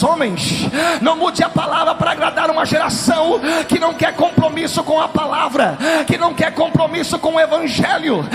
os homens, não mude a palavra para agradar uma geração que não quer compromisso com a palavra, que não quer compromisso com o evangelho.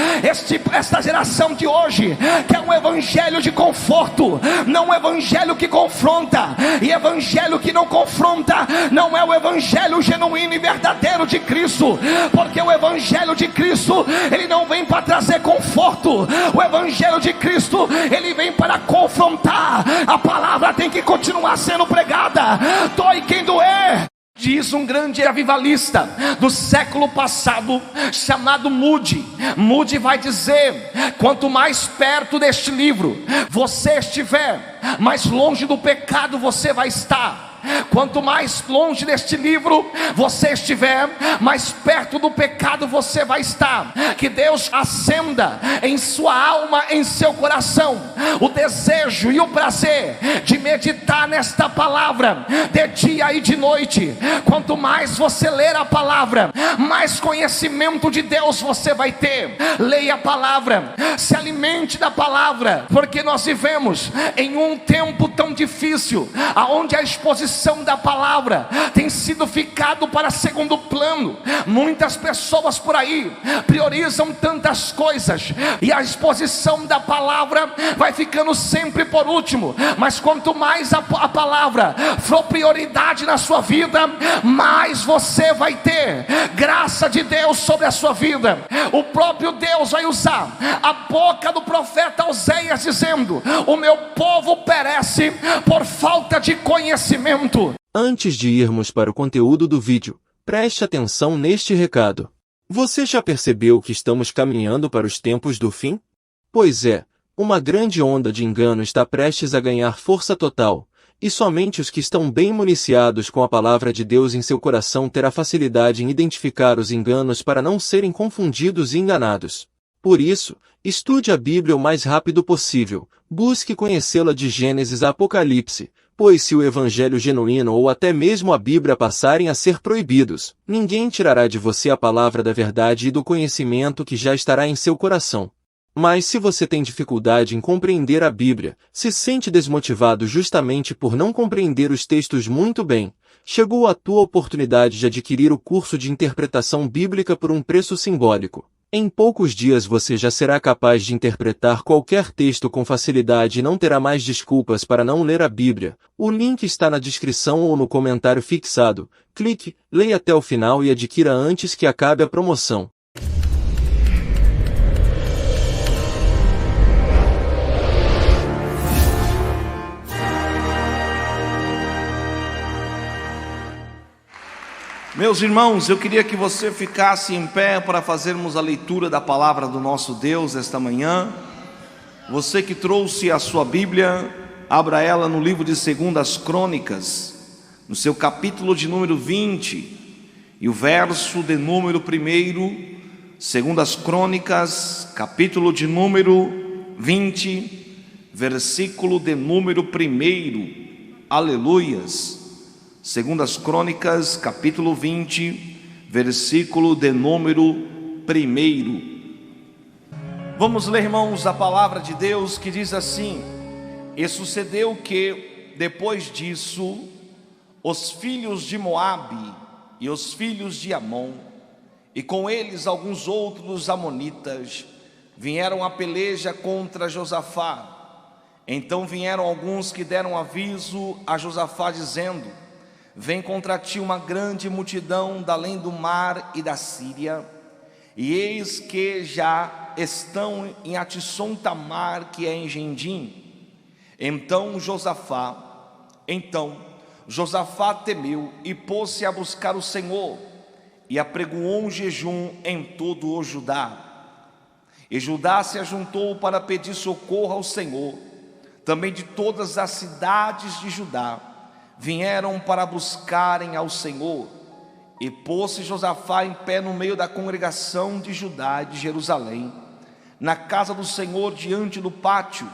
Esta geração de hoje quer um evangelho de conforto, não um evangelho que confronta, e evangelho que não confronta não é o evangelho genuíno e verdadeiro de Cristo, porque o evangelho de Cristo, ele não vem para trazer conforto, o evangelho de Cristo, ele vem para confrontar. A palavra tem que continuar sendo pregada, doe quem doer. Diz um grande avivalista do século passado, chamado Moody. Moody vai dizer: quanto mais perto deste livro você estiver, mais longe do pecado você vai estar. Quanto mais longe deste livro você estiver, mais perto do pecado você vai estar. Que Deus acenda em sua alma, em seu coração, o desejo e o prazer de meditar nesta palavra de dia e de noite. Quanto mais você ler a palavra, mais conhecimento de Deus você vai ter. Leia a palavra, se alimente da palavra, porque nós vivemos em um tempo tão difícil, aonde a exposição da palavra tem sido ficado para segundo plano. Muitas pessoas por aí priorizam tantas coisas, e a exposição da palavra vai ficando sempre por último. Mas quanto mais a palavra for prioridade na sua vida, mais você vai ter graça de Deus sobre a sua vida. O próprio Deus vai usar a boca do profeta Oséias dizendo: o meu povo perece por falta de conhecimento. Antes de irmos para o conteúdo do vídeo, preste atenção neste recado. Você já percebeu que estamos caminhando para os tempos do fim? Pois é, uma grande onda de engano está prestes a ganhar força total, e somente os que estão bem municiados com a palavra de Deus em seu coração terá facilidade em identificar os enganos para não serem confundidos e enganados. Por isso, estude a Bíblia o mais rápido possível, busque conhecê-la de Gênesis a Apocalipse, pois se o evangelho genuíno ou até mesmo a Bíblia passarem a ser proibidos, ninguém tirará de você a palavra da verdade e do conhecimento que já estará em seu coração. Mas se você tem dificuldade em compreender a Bíblia, se sente desmotivado justamente por não compreender os textos muito bem, chegou a tua oportunidade de adquirir o curso de interpretação bíblica por um preço simbólico. Em poucos dias você já será capaz de interpretar qualquer texto com facilidade e não terá mais desculpas para não ler a Bíblia. O link está na descrição ou no comentário fixado. Clique, leia até o final e adquira antes que acabe a promoção. Meus irmãos, eu queria que você ficasse em pé para fazermos a leitura da palavra do nosso Deus esta manhã. Você que trouxe a sua Bíblia, abra ela no livro de 2 Crônicas, no seu capítulo de número 20, e o verso de número 1, 2 Crônicas, capítulo de número 20, versículo de número 1. Aleluias! 2 Crônicas, capítulo 20, versículo de número 1. Vamos ler, irmãos, a palavra de Deus que diz assim: E sucedeu que, depois disso, os filhos de Moabe e os filhos de Amon, e com eles alguns outros amonitas, vieram a peleja contra Josafá. Então vieram alguns que deram aviso a Josafá, dizendo: Vem contra ti uma grande multidão da além do mar e da Síria, e eis que já estão em Atisson-Tamar, que é em Gendim. Então Josafá temeu e pôs-se a buscar o Senhor, e apregoou um jejum em todo o Judá. E Judá se ajuntou para pedir socorro ao Senhor. Também de todas as cidades de Judá vieram para buscarem ao Senhor. E pôs-se Josafá em pé no meio da congregação de Judá e de Jerusalém, na casa do Senhor, diante do pátio,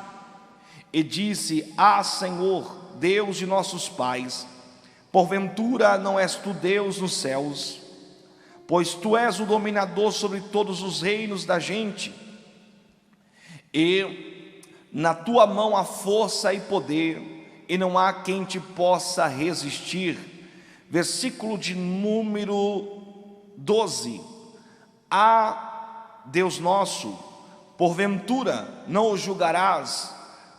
e disse: Senhor, Deus de nossos pais, porventura não és tu Deus nos céus? Pois tu és o dominador sobre todos os reinos da gente, e na tua mão há força e poder, e não há quem te possa resistir. Versículo de número 12. Deus nosso, porventura não o julgarás,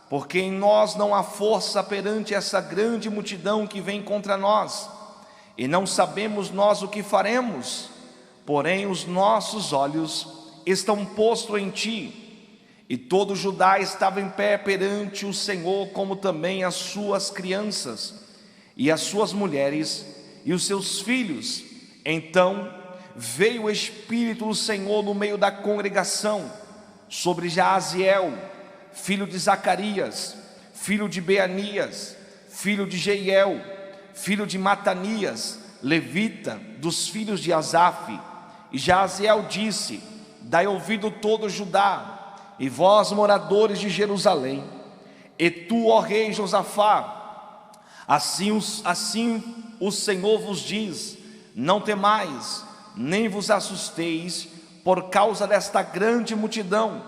porque em nós não há força perante essa grande multidão que vem contra nós, e não sabemos nós o que faremos, porém os nossos olhos estão postos em ti. E todo Judá estava em pé perante o Senhor, como também as suas crianças, e as suas mulheres, e os seus filhos. Então veio o Espírito do Senhor no meio da congregação, sobre Jaaziel, filho de Zacarias, filho de Beanias, filho de Jeiel, filho de Matanias, levita, dos filhos de Asaf. E Jaaziel disse: dai ouvido todo Judá, e vós moradores de Jerusalém, e tu, ó rei Josafá, assim o Senhor vos diz: não temais, nem vos assusteis por causa desta grande multidão,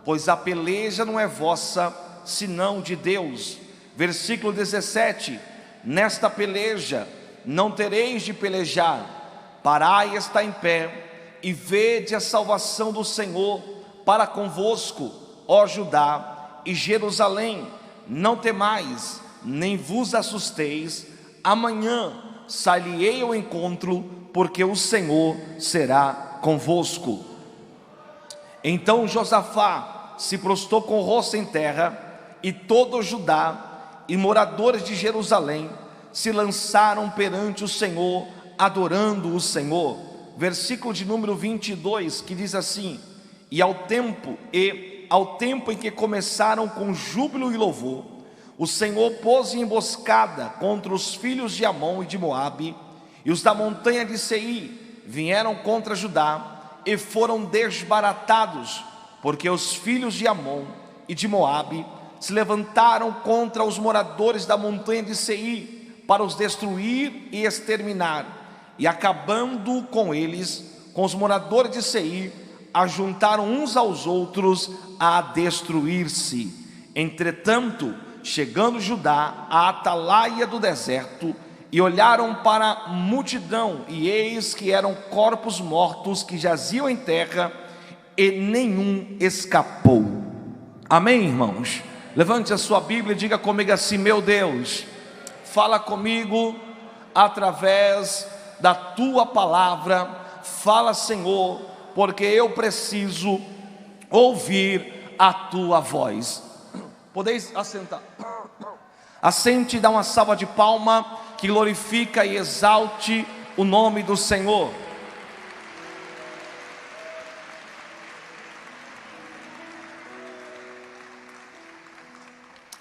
pois a peleja não é vossa, senão de Deus. Versículo 17: nesta peleja não tereis de pelejar, parai e está em pé, e vede a salvação do Senhor para convosco, ó Judá e Jerusalém. Não temais, nem vos assusteis, amanhã sairei ao encontro, porque o Senhor será convosco. Então Josafá se prostrou com o rosto em terra, e todo Judá e moradores de Jerusalém se lançaram perante o Senhor, adorando o Senhor. Versículo de número 22, que diz assim: e ao tempo em que começaram com júbilo e louvor, o Senhor pôs em emboscada contra os filhos de Amon e de Moabe, e os da montanha de Seir vieram contra Judá e foram desbaratados, porque os filhos de Amon e de Moabe se levantaram contra os moradores da montanha de Seir para os destruir e exterminar, e acabando com eles, com os moradores de Seir, ajuntaram uns aos outros a destruir-se. Entretanto, chegando Judá à atalaia do deserto, e olharam para a multidão, e eis que eram corpos mortos que jaziam em terra, e nenhum escapou. Amém, irmãos? Levante a sua Bíblia e diga comigo assim: meu Deus, fala comigo através da tua palavra. Fala, Senhor, porque eu preciso ouvir a tua voz. Podeis assentar. Assente e dá uma salva de palma que glorifica e exalte o nome do Senhor.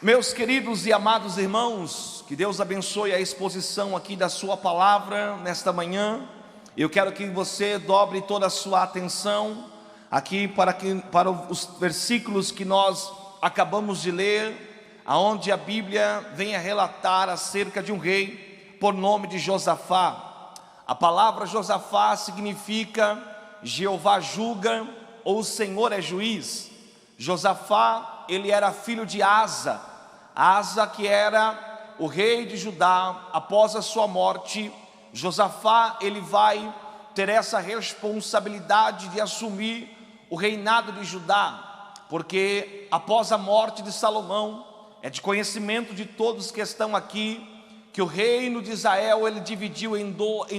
Meus queridos e amados irmãos, que Deus abençoe a exposição aqui da sua palavra nesta manhã. Eu quero que você dobre toda a sua atenção aqui para os versículos que nós acabamos de ler, aonde a Bíblia vem a relatar acerca de um rei por nome de Josafá. A palavra Josafá significa Jeová julga, ou o Senhor é juiz. Josafá, ele era filho de Asa, que era o rei de Judá. Após a sua morte, Josafá, ele vai ter essa responsabilidade de assumir o reinado de Judá, porque após a morte de Salomão, é de conhecimento de todos que estão aqui, que o reino de Israel ele dividiu em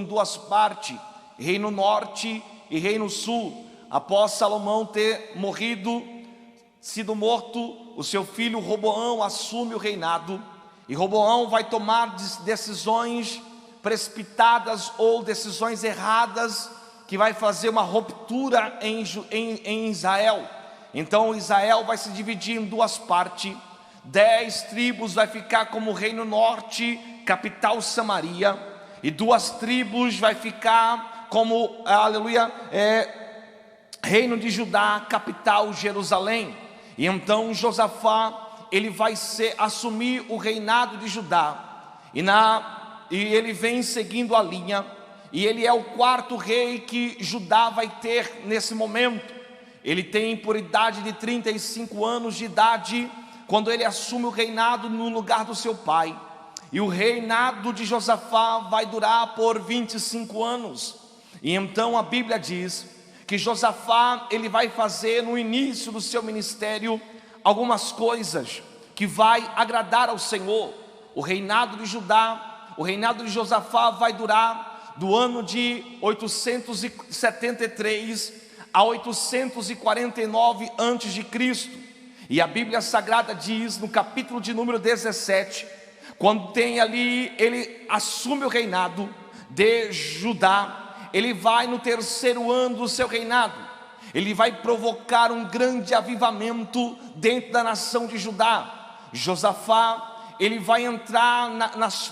duas partes, reino norte e reino sul. Após Salomão ter sido morto, o seu filho Roboão assume o reinado, e Roboão vai tomar decisões precipitadas ou decisões erradas, que vai fazer uma ruptura em Israel. Então Israel vai se dividir em duas partes. 10 tribos vai ficar como reino norte, capital Samaria, e 2 tribos vai ficar como, aleluia, reino de Judá, capital Jerusalém. E então Josafá, ele vai assumir o reinado de Judá, e ele vem seguindo a linha, e ele é o 4º rei que Judá vai ter nesse momento. Ele tem por idade de 35 anos de idade, quando ele assume o reinado no lugar do seu pai. E o reinado de Josafá vai durar por 25 anos. E então a Bíblia diz que Josafá, ele vai fazer no início do seu ministério algumas coisas que vai agradar ao Senhor. O reinado de Judá, o reinado de Josafá vai durar do ano de 873 a 849 antes de Cristo. E a Bíblia Sagrada diz no capítulo de número 17, quando tem ali, ele assume o reinado de Judá, ele vai no terceiro ano do seu reinado, ele vai provocar um grande avivamento dentro da nação de Judá. Josafá, ele vai entrar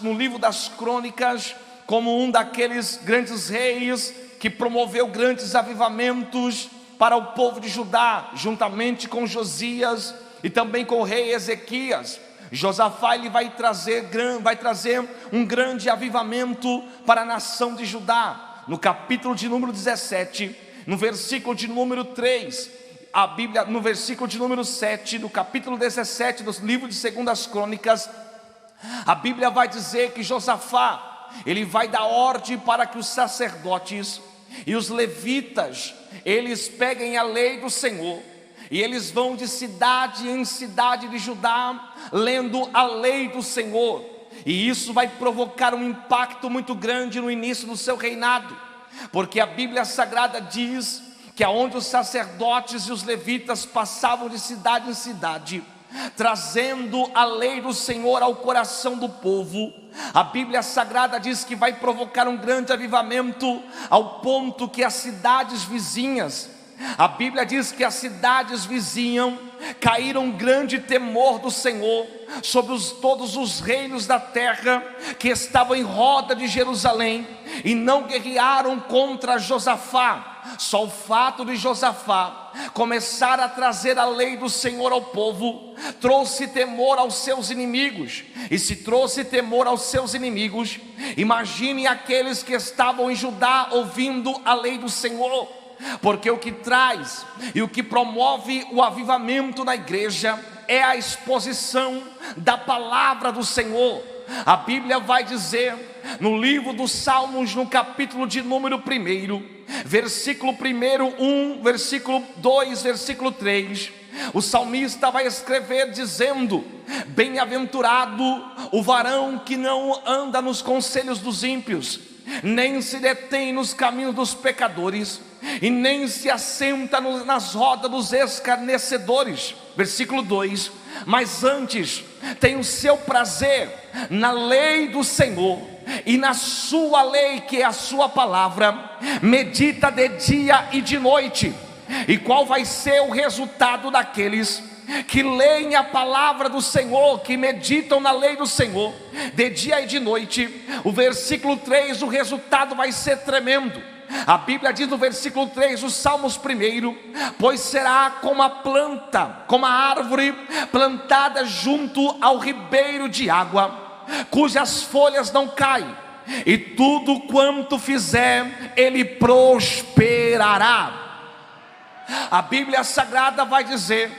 no livro das crônicas como um daqueles grandes reis que promoveu grandes avivamentos para o povo de Judá, juntamente com Josias e também com o rei Ezequias. Josafá, ele vai trazer um grande avivamento para a nação de Judá. No capítulo de número 17, no versículo de número 3, a Bíblia, no versículo de número 7, no capítulo 17 do livro de 2 Crônicas, a Bíblia vai dizer que Josafá, ele vai dar ordem para que os sacerdotes e os levitas, eles peguem a lei do Senhor, e eles vão de cidade em cidade de Judá, lendo a lei do Senhor. E isso vai provocar um impacto muito grande no início do seu reinado, porque a Bíblia Sagrada diz que aonde os sacerdotes e os levitas passavam de cidade em cidade, trazendo a lei do Senhor ao coração do povo, a Bíblia Sagrada diz que vai provocar um grande avivamento, ao ponto que as cidades vizinhas, a Bíblia diz que as cidades vizinhas caíram um grande temor do Senhor sobre todos os reinos da terra que estavam em roda de Jerusalém, e não guerrearam contra Josafá. Só o fato de Josafá começar a trazer a lei do Senhor ao povo trouxe temor aos seus inimigos. E se trouxe temor aos seus inimigos, imagine aqueles que estavam em Judá ouvindo a lei do Senhor. Porque o que traz e o que promove o avivamento na igreja é a exposição da palavra do Senhor. A Bíblia vai dizer no livro dos Salmos, no capítulo de número 1, versículo 1, versículo 2, versículo 3, o salmista vai escrever dizendo: bem-aventurado o varão que não anda nos conselhos dos ímpios, nem se detém nos caminhos dos pecadores, e nem se assenta nas rodas dos escarnecedores. Versículo 2: mas antes tem o seu prazer na lei do Senhor, e na sua lei, que é a sua palavra, medita de dia e de noite. E qual vai ser o resultado daqueles que leem a palavra do Senhor, que meditam na lei do Senhor de dia e de noite? O versículo 3, o resultado vai ser tremendo. A Bíblia diz no versículo 3, os Salmos 1: pois será como a planta, como a árvore plantada junto ao ribeiro de água, cujas folhas não caem, e tudo quanto fizer, ele prosperará. A Bíblia Sagrada vai dizer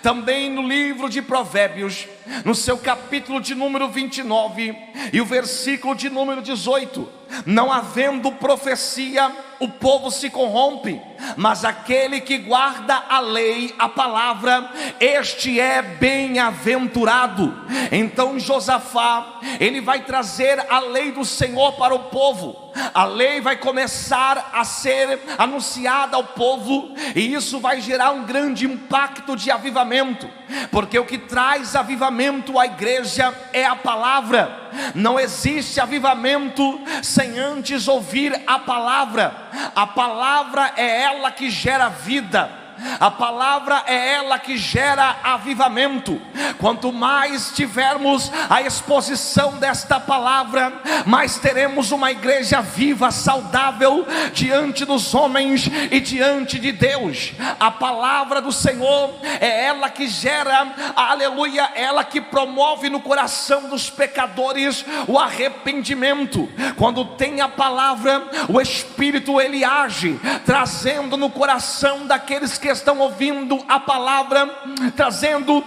também no livro de Provérbios, no seu capítulo de número 29 e o versículo de número 18: não havendo profecia, o povo se corrompe, mas aquele que guarda a lei, a palavra, este é bem-aventurado. Então Josafá, ele vai trazer a lei do Senhor para o povo. A lei vai começar a ser anunciada ao povo, e isso vai gerar um grande impacto de avivamento, porque o que traz avivamento à igreja é a palavra. Não existe avivamento sem antes ouvir a palavra. A palavra é ela que gera vida. A palavra é ela que gera avivamento. Quanto mais tivermos a exposição desta palavra, mais teremos uma igreja viva, saudável diante dos homens e diante de Deus. A palavra do Senhor é ela que gera, aleluia, ela que promove no coração dos pecadores o arrependimento. Quando tem a palavra, o Espírito ele age, trazendo no coração daqueles que estão ouvindo a palavra, trazendo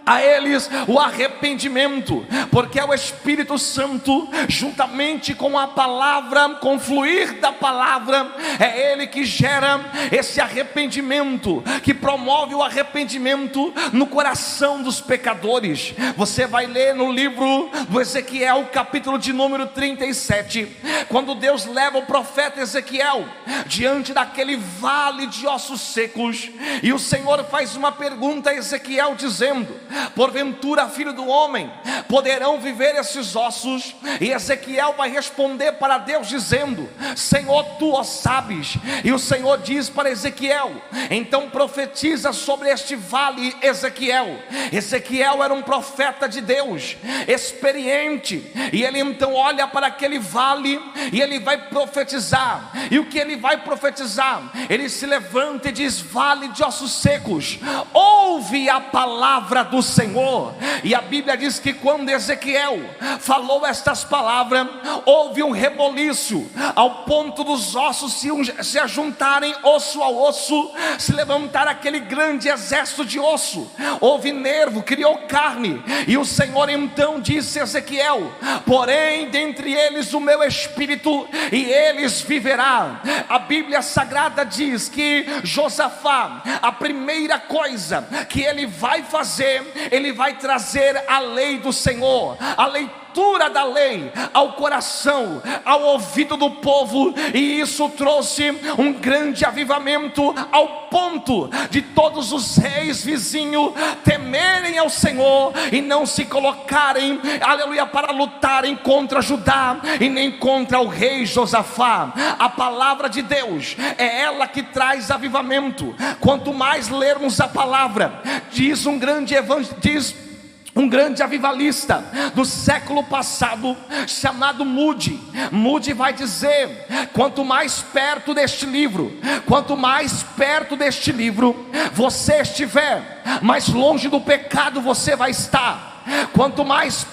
a eles o arrependimento, porque é o Espírito Santo, juntamente com a palavra, com o fluir da palavra, é Ele que gera esse arrependimento, que promove o arrependimento no coração dos pecadores. Você vai ler no livro do Ezequiel, capítulo de número 37, quando Deus leva o profeta Ezequiel diante daquele vale de ossos secos, e o Senhor faz uma pergunta a Ezequiel dizendo: porventura, filho do homem, poderão viver esses ossos? E Ezequiel vai responder para Deus dizendo: Senhor, tu o sabes. E o Senhor diz para Ezequiel: então profetiza sobre este vale, Ezequiel. Ezequiel era um profeta de Deus, experiente, e ele então olha para aquele vale e ele vai profetizar. E o que ele vai profetizar? Ele se levanta e diz: vale de ossos secos, ouve a palavra do Senhor. E a Bíblia diz que quando Ezequiel falou estas palavras, houve um reboliço, ao ponto dos ossos se ajuntarem osso a osso, se levantar aquele grande exército de osso. Houve nervo, criou carne. E o Senhor então disse a Ezequiel: porém dentre eles o meu espírito, e eles viverá. A Bíblia Sagrada diz que Josafá, a primeira coisa que ele vai fazer, ele vai trazer a lei do Senhor, a leitura da lei ao coração, ao ouvido do povo. E isso trouxe um grande avivamento, ao ponto de todos os reis vizinhos temerem ao Senhor e não se colocarem, aleluia, para lutarem contra Judá e nem contra o rei Josafá. A palavra de Deus é ela que traz avivamento. Quanto mais lermos a palavra, diz um grande avivalista do século passado, chamado Moody. Moody vai dizer: quanto mais perto deste livro você estiver, mais longe do pecado você vai estar. Quanto mais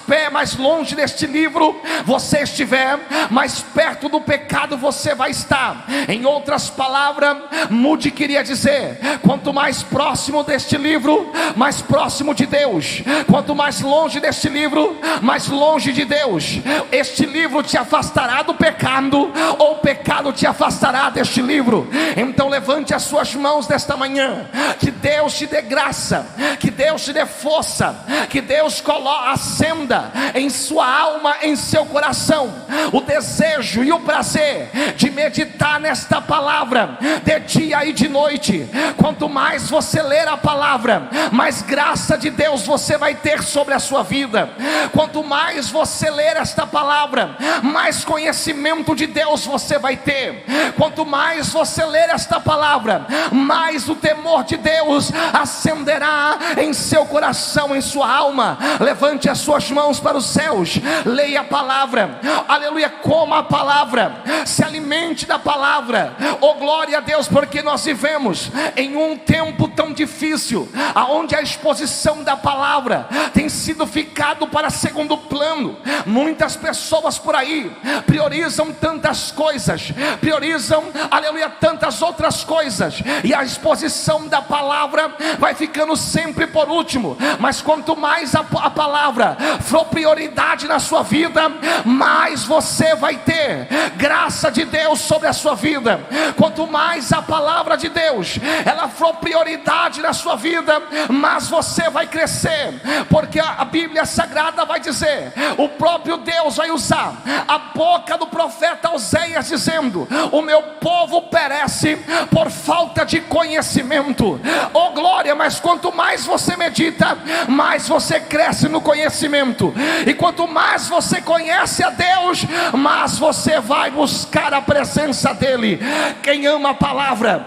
longe deste livro você estiver, mais perto do pecado você vai estar. Em outras palavras, Moody queria dizer: quanto mais próximo deste livro, mais próximo de Deus. Quanto mais longe deste livro, mais longe de Deus. Este livro te afastará do pecado, ou o pecado te afastará deste livro. Então levante as suas mãos nesta manhã. Que Deus te dê graça, que Deus te dê força, que Deus acenda em sua alma, em seu coração, o desejo e o prazer de meditar nesta palavra de dia e de noite. Quanto mais você ler a palavra, mais graça de Deus você vai ter sobre a sua vida. Quanto mais você ler esta palavra, mais conhecimento de Deus você vai ter. Quanto mais você ler esta palavra, mais o temor de Deus acenderá em seu coração, em sua alma. Levante as suas mãos para os céus, leia a palavra, aleluia, coma a palavra, se alimente da palavra. Oh glória a Deus, porque nós vivemos em um tempo tão difícil, aonde a exposição da palavra tem sido ficado para segundo plano. Muitas pessoas por aí priorizam tantas coisas, priorizam, aleluia, tantas outras coisas, e a exposição da palavra vai ficando sempre por último. Mas quanto mais a palavra for prioridade na sua vida, mais você vai ter graça de Deus sobre a sua vida. Quanto mais a palavra de Deus ela for prioridade na sua vida, mais você vai crescer, porque a Bíblia Sagrada vai dizer, o próprio Deus vai usar a boca do profeta Oséias dizendo: o meu povo perece por falta de conhecimento. Oh glória, mas quanto mais você medita, mais você cresce no conhecimento. E quanto mais você conhece a Deus, mais você vai buscar a presença dEle. Quem ama a palavra,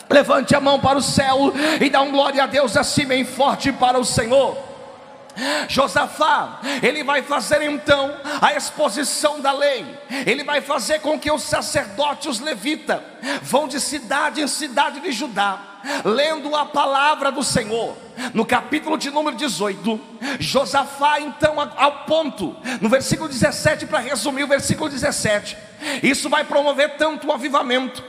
levante a mão para o céu e dá um glória a Deus assim bem forte para o Senhor. Josafá, ele vai fazer então a exposição da lei. Ele vai fazer com que os sacerdotes, os levitas, vão de cidade em cidade de Judá, lendo a palavra do Senhor. No capítulo de número 18, Josafá então, ao ponto, no versículo 17, para resumir o versículo 17, isso vai promover tanto o avivamento,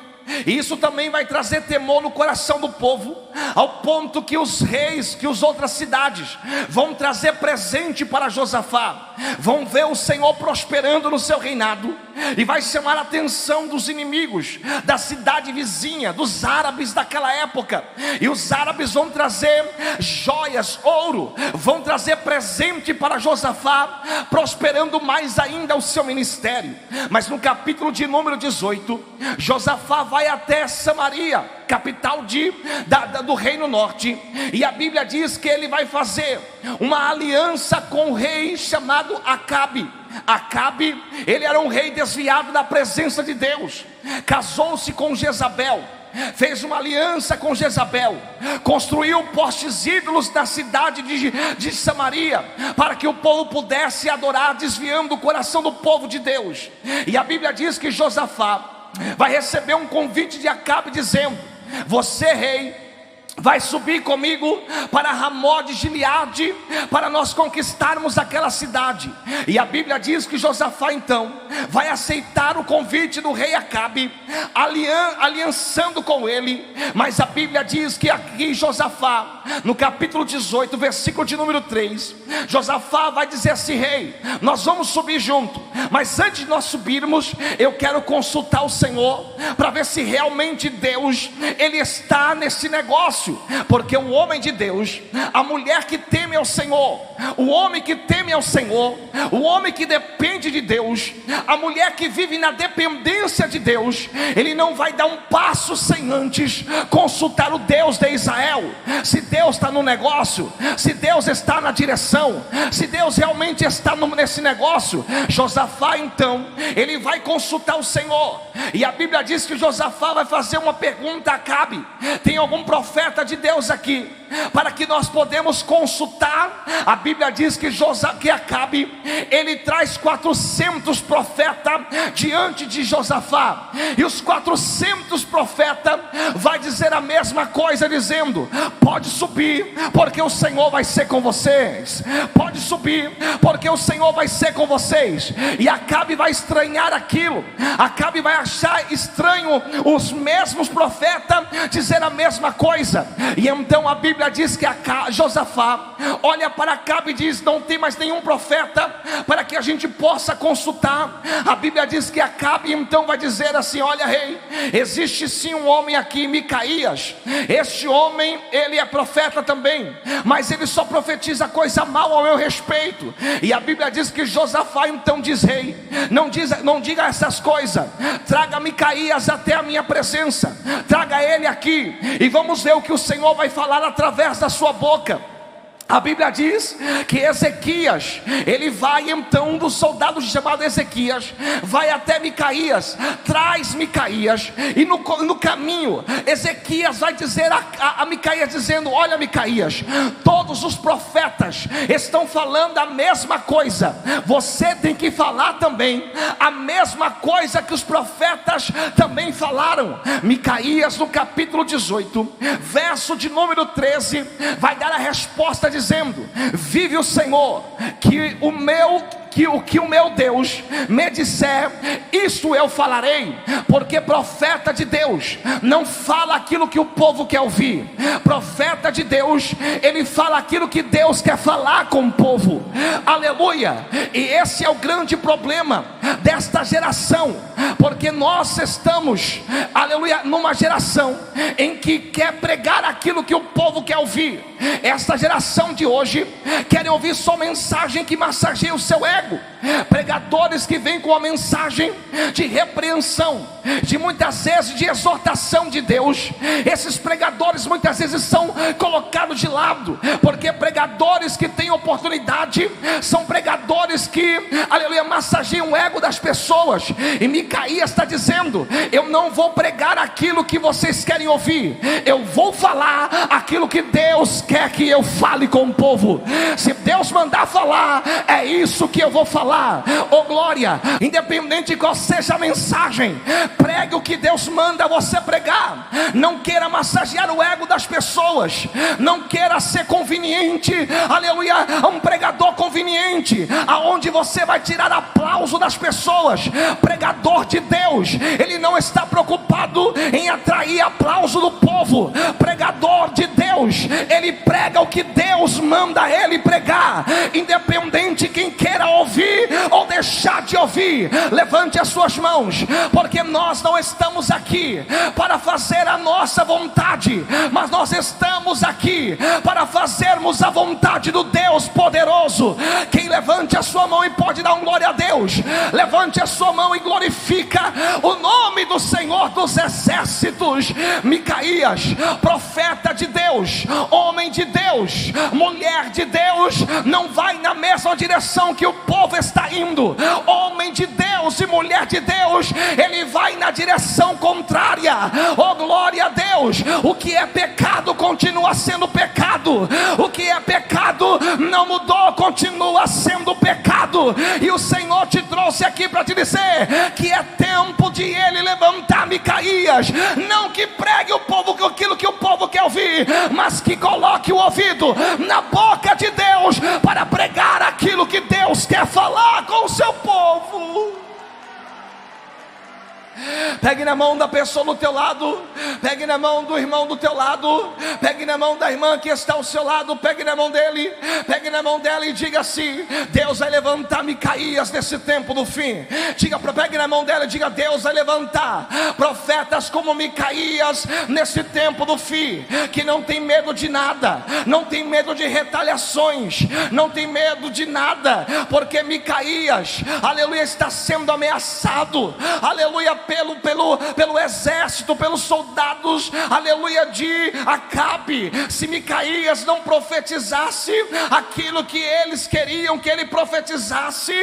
e isso também vai trazer temor no coração do povo. ao ponto que os reis, que as outras cidades vão trazer presente para Josafá, vão ver o Senhor prosperando no seu reinado, e vai chamar a atenção dos inimigos da cidade vizinha, dos árabes daquela época. E os árabes vão trazer joias, ouro, vão trazer presente para Josafá, prosperando mais ainda o seu ministério. Mas no capítulo de número 18, Josafá vai até Samaria, capital do reino norte, e a Bíblia diz que ele vai fazer uma aliança com o rei chamado Acabe. Acabe, ele era um rei desviado da presença de Deus, casou-se com Jezabel, fez uma aliança com Jezabel, construiu postes ídolos na cidade de Samaria, para que o povo pudesse adorar, desviando o coração do povo de Deus. E a Bíblia diz que Josafá vai receber um convite de Acabe dizendo: você, rei, vai subir comigo para Ramó de Gileade, para nós conquistarmos aquela cidade. E a Bíblia diz que Josafá então vai aceitar o convite do rei Acabe, aliançando com ele. Mas a Bíblia diz que aqui Josafá, no capítulo 18, versículo de número 3, Josafá vai dizer assim: rei, nós vamos subir junto, mas antes de nós subirmos, eu quero consultar o Senhor, para ver se realmente Deus, Ele está nesse negócio. Porque o homem de Deus, a mulher que teme ao Senhor, o homem que teme ao Senhor, o homem que depende de Deus, a mulher que vive na dependência de Deus, ele não vai dar um passo sem antes consultar o Deus de Israel. Se Deus está no negócio, se Deus está na direção, se Deus realmente está nesse negócio, Josafá então, ele vai consultar o Senhor. E a Bíblia diz que Josafá vai fazer uma pergunta a Acabe: tem algum profeta de Deus aqui, para que nós podemos consultar? A Bíblia diz que Acabe, ele traz 400 profetas diante de Josafá, e os 400 profetas vai dizer a mesma coisa, dizendo: pode subir, porque o Senhor vai ser com vocês, pode subir, porque o Senhor vai ser com vocês. E Acabe vai estranhar aquilo, Acabe vai achar estranho os mesmos profetas dizer a mesma coisa. E então a Bíblia diz que Josafá olha para Acabe e diz: não tem mais nenhum profeta para que a gente possa consultar. A Bíblia diz que Acabe então vai dizer assim: olha, rei, existe sim um homem aqui, Micaías. Este homem, ele é profeta também, mas ele só profetiza coisa mal ao meu respeito. E a Bíblia diz que Josafá então diz: rei, não diga essas coisas, traga Micaías até a minha presença, traga ele aqui, e vamos ver o que o Senhor vai falar através da sua boca. A Bíblia diz que Ezequias, ele vai então, um dos soldados chamado Ezequias, vai até Micaías, traz Micaías, e no caminho, Ezequias vai dizer a Micaías, dizendo: olha, Micaías, todos os profetas estão falando a mesma coisa, você tem que falar também a mesma coisa que os profetas também falaram. Micaías, no capítulo 18, verso de número 13, vai dar a resposta dizendo: vive o Senhor, que o meu Deus me disser, isso eu falarei. Porque profeta de Deus não fala aquilo que o povo quer ouvir. Profeta de Deus, ele fala aquilo que Deus quer falar com o povo. Aleluia. E esse é o grande problema desta geração, porque nós estamos, aleluia, numa geração em que quer pregar aquilo que o povo quer ouvir. Esta geração de hoje querem ouvir só mensagem que massageia o seu ego, pregadores que vêm com a mensagem de repreensão, de muitas vezes de exortação de Deus. Esses pregadores muitas vezes são colocados de lado, porque pregadores que têm oportunidade são pregadores que, aleluia, massageiam o ego das pessoas. E Micaías está dizendo: eu não vou pregar aquilo que vocês querem ouvir, eu vou falar aquilo que Deus quer que eu fale com o povo. Se Deus mandar falar, é isso que eu vou falar. Oh glória, independente de qual seja a mensagem, pregue o que Deus manda você pregar. Não queira massagear o ego das pessoas, não queira ser conveniente, aleluia, um pregador conveniente, aonde você vai tirar aplauso das pessoas. Pregador de Deus, ele não está preocupado em atrair aplauso do povo. Pregador de Deus, ele prega o que Deus manda ele pregar, independente quem queira ouvir ou deixar de ouvir. Levante as suas mãos, porque nós não estamos aqui para fazer a nossa vontade, mas nós estamos aqui para fazermos a vontade do Deus poderoso. Quem levante a sua mão e pode dar um glória a Deus, levante a sua mão e glorifica o nome do Senhor dos exércitos. Micaías, profeta de Deus, homem de Deus, mulher de Deus, não vai na mesma direção que o povo está indo. Homem de Deus e mulher de Deus, ele vai na direção contrária. Oh glória a Deus. O que é pecado continua sendo pecado, o que é pecado não mudou, continua sendo pecado. E o Senhor te trouxe aqui para te dizer que é tempo de ele levantar Micaías, não que pregue o povo aquilo que o povo quer ouvir, mas que coloque o ouvido na boca de Deus para pregar aquilo que Deus quer falar com o seu povo. Pegue na mão da pessoa do teu lado, pegue na mão do irmão do teu lado, pegue na mão da irmã que está ao seu lado, pegue na mão dele, pegue na mão dela e diga assim: Deus vai levantar Micaías nesse tempo do fim. Pegue na mão dela e diga: Deus vai levantar profetas como Micaías nesse tempo do fim, que não tem medo de nada, não tem medo de retaliações, não tem medo de nada, porque Micaías, aleluia, está sendo ameaçado, aleluia, pelo exército, pelos soldados, aleluia, de Acabe. Se Micaías não profetizasse aquilo que eles queriam que ele profetizasse,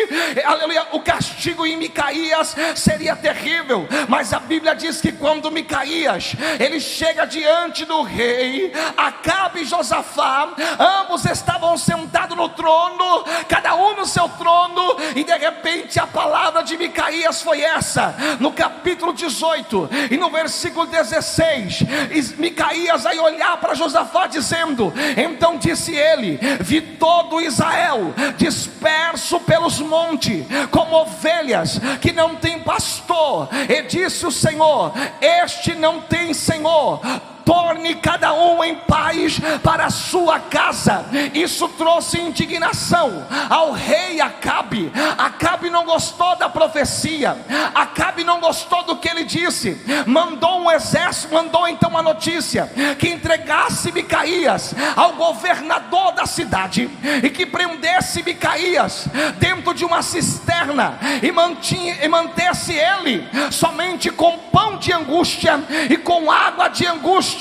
aleluia, o castigo em Micaías seria terrível. Mas a Bíblia diz que quando Micaías, ele chega diante do rei Acabe e Josafá, ambos estavam sentados no trono, cada um no seu trono, e de repente a palavra de Micaías foi essa, no capítulo 18 e no versículo 16, Micaías vai olhar para Josafá dizendo: então disse ele, vi todo Israel disperso pelos montes, como ovelhas que não tem pastor, e disse o Senhor, este não tem Senhor, torne cada um em paz para a sua casa. Isso trouxe indignação ao rei Acabe. Acabe não gostou da profecia, Acabe não gostou do que ele disse, mandou um exército, mandou então uma notícia, que entregasse Micaías ao governador da cidade, e que prendesse Micaías dentro de uma cisterna, e mantesse ele somente com pão de angústia e com água de angústia.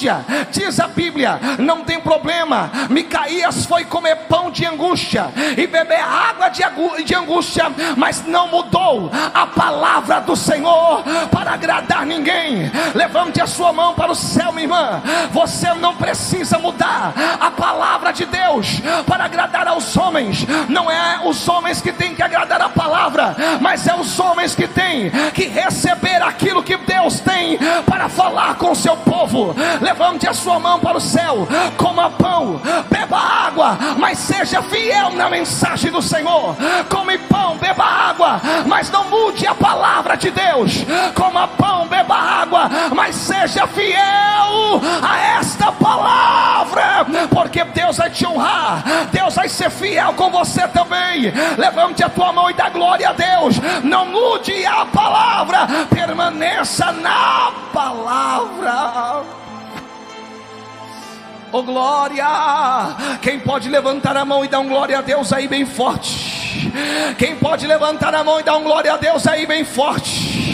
Diz a Bíblia, não tem problema, Micaías foi comer pão de angústia e beber água de angústia, mas não mudou a palavra do Senhor para agradar ninguém. Levante a sua mão para o céu, minha irmã. Você não precisa mudar a palavra de Deus para agradar aos homens. Não é os homens que têm que agradar a palavra, mas é os homens que têm que receber aquilo que Deus tem para falar com o seu povo. Levante a sua mão para o céu, coma pão, beba água, mas seja fiel na mensagem do Senhor. Come pão, beba água, mas não mude a palavra de Deus. Coma pão, beba água, mas seja fiel a esta palavra, porque Deus vai te honrar, Deus vai ser fiel com você também. Levante a tua mão e dá glória a Deus. Não mude a palavra, permaneça na palavra. Oh glória! Quem pode levantar a mão e dar um glória a Deus aí bem forte? Quem pode levantar a mão e dar um glória a Deus aí bem forte?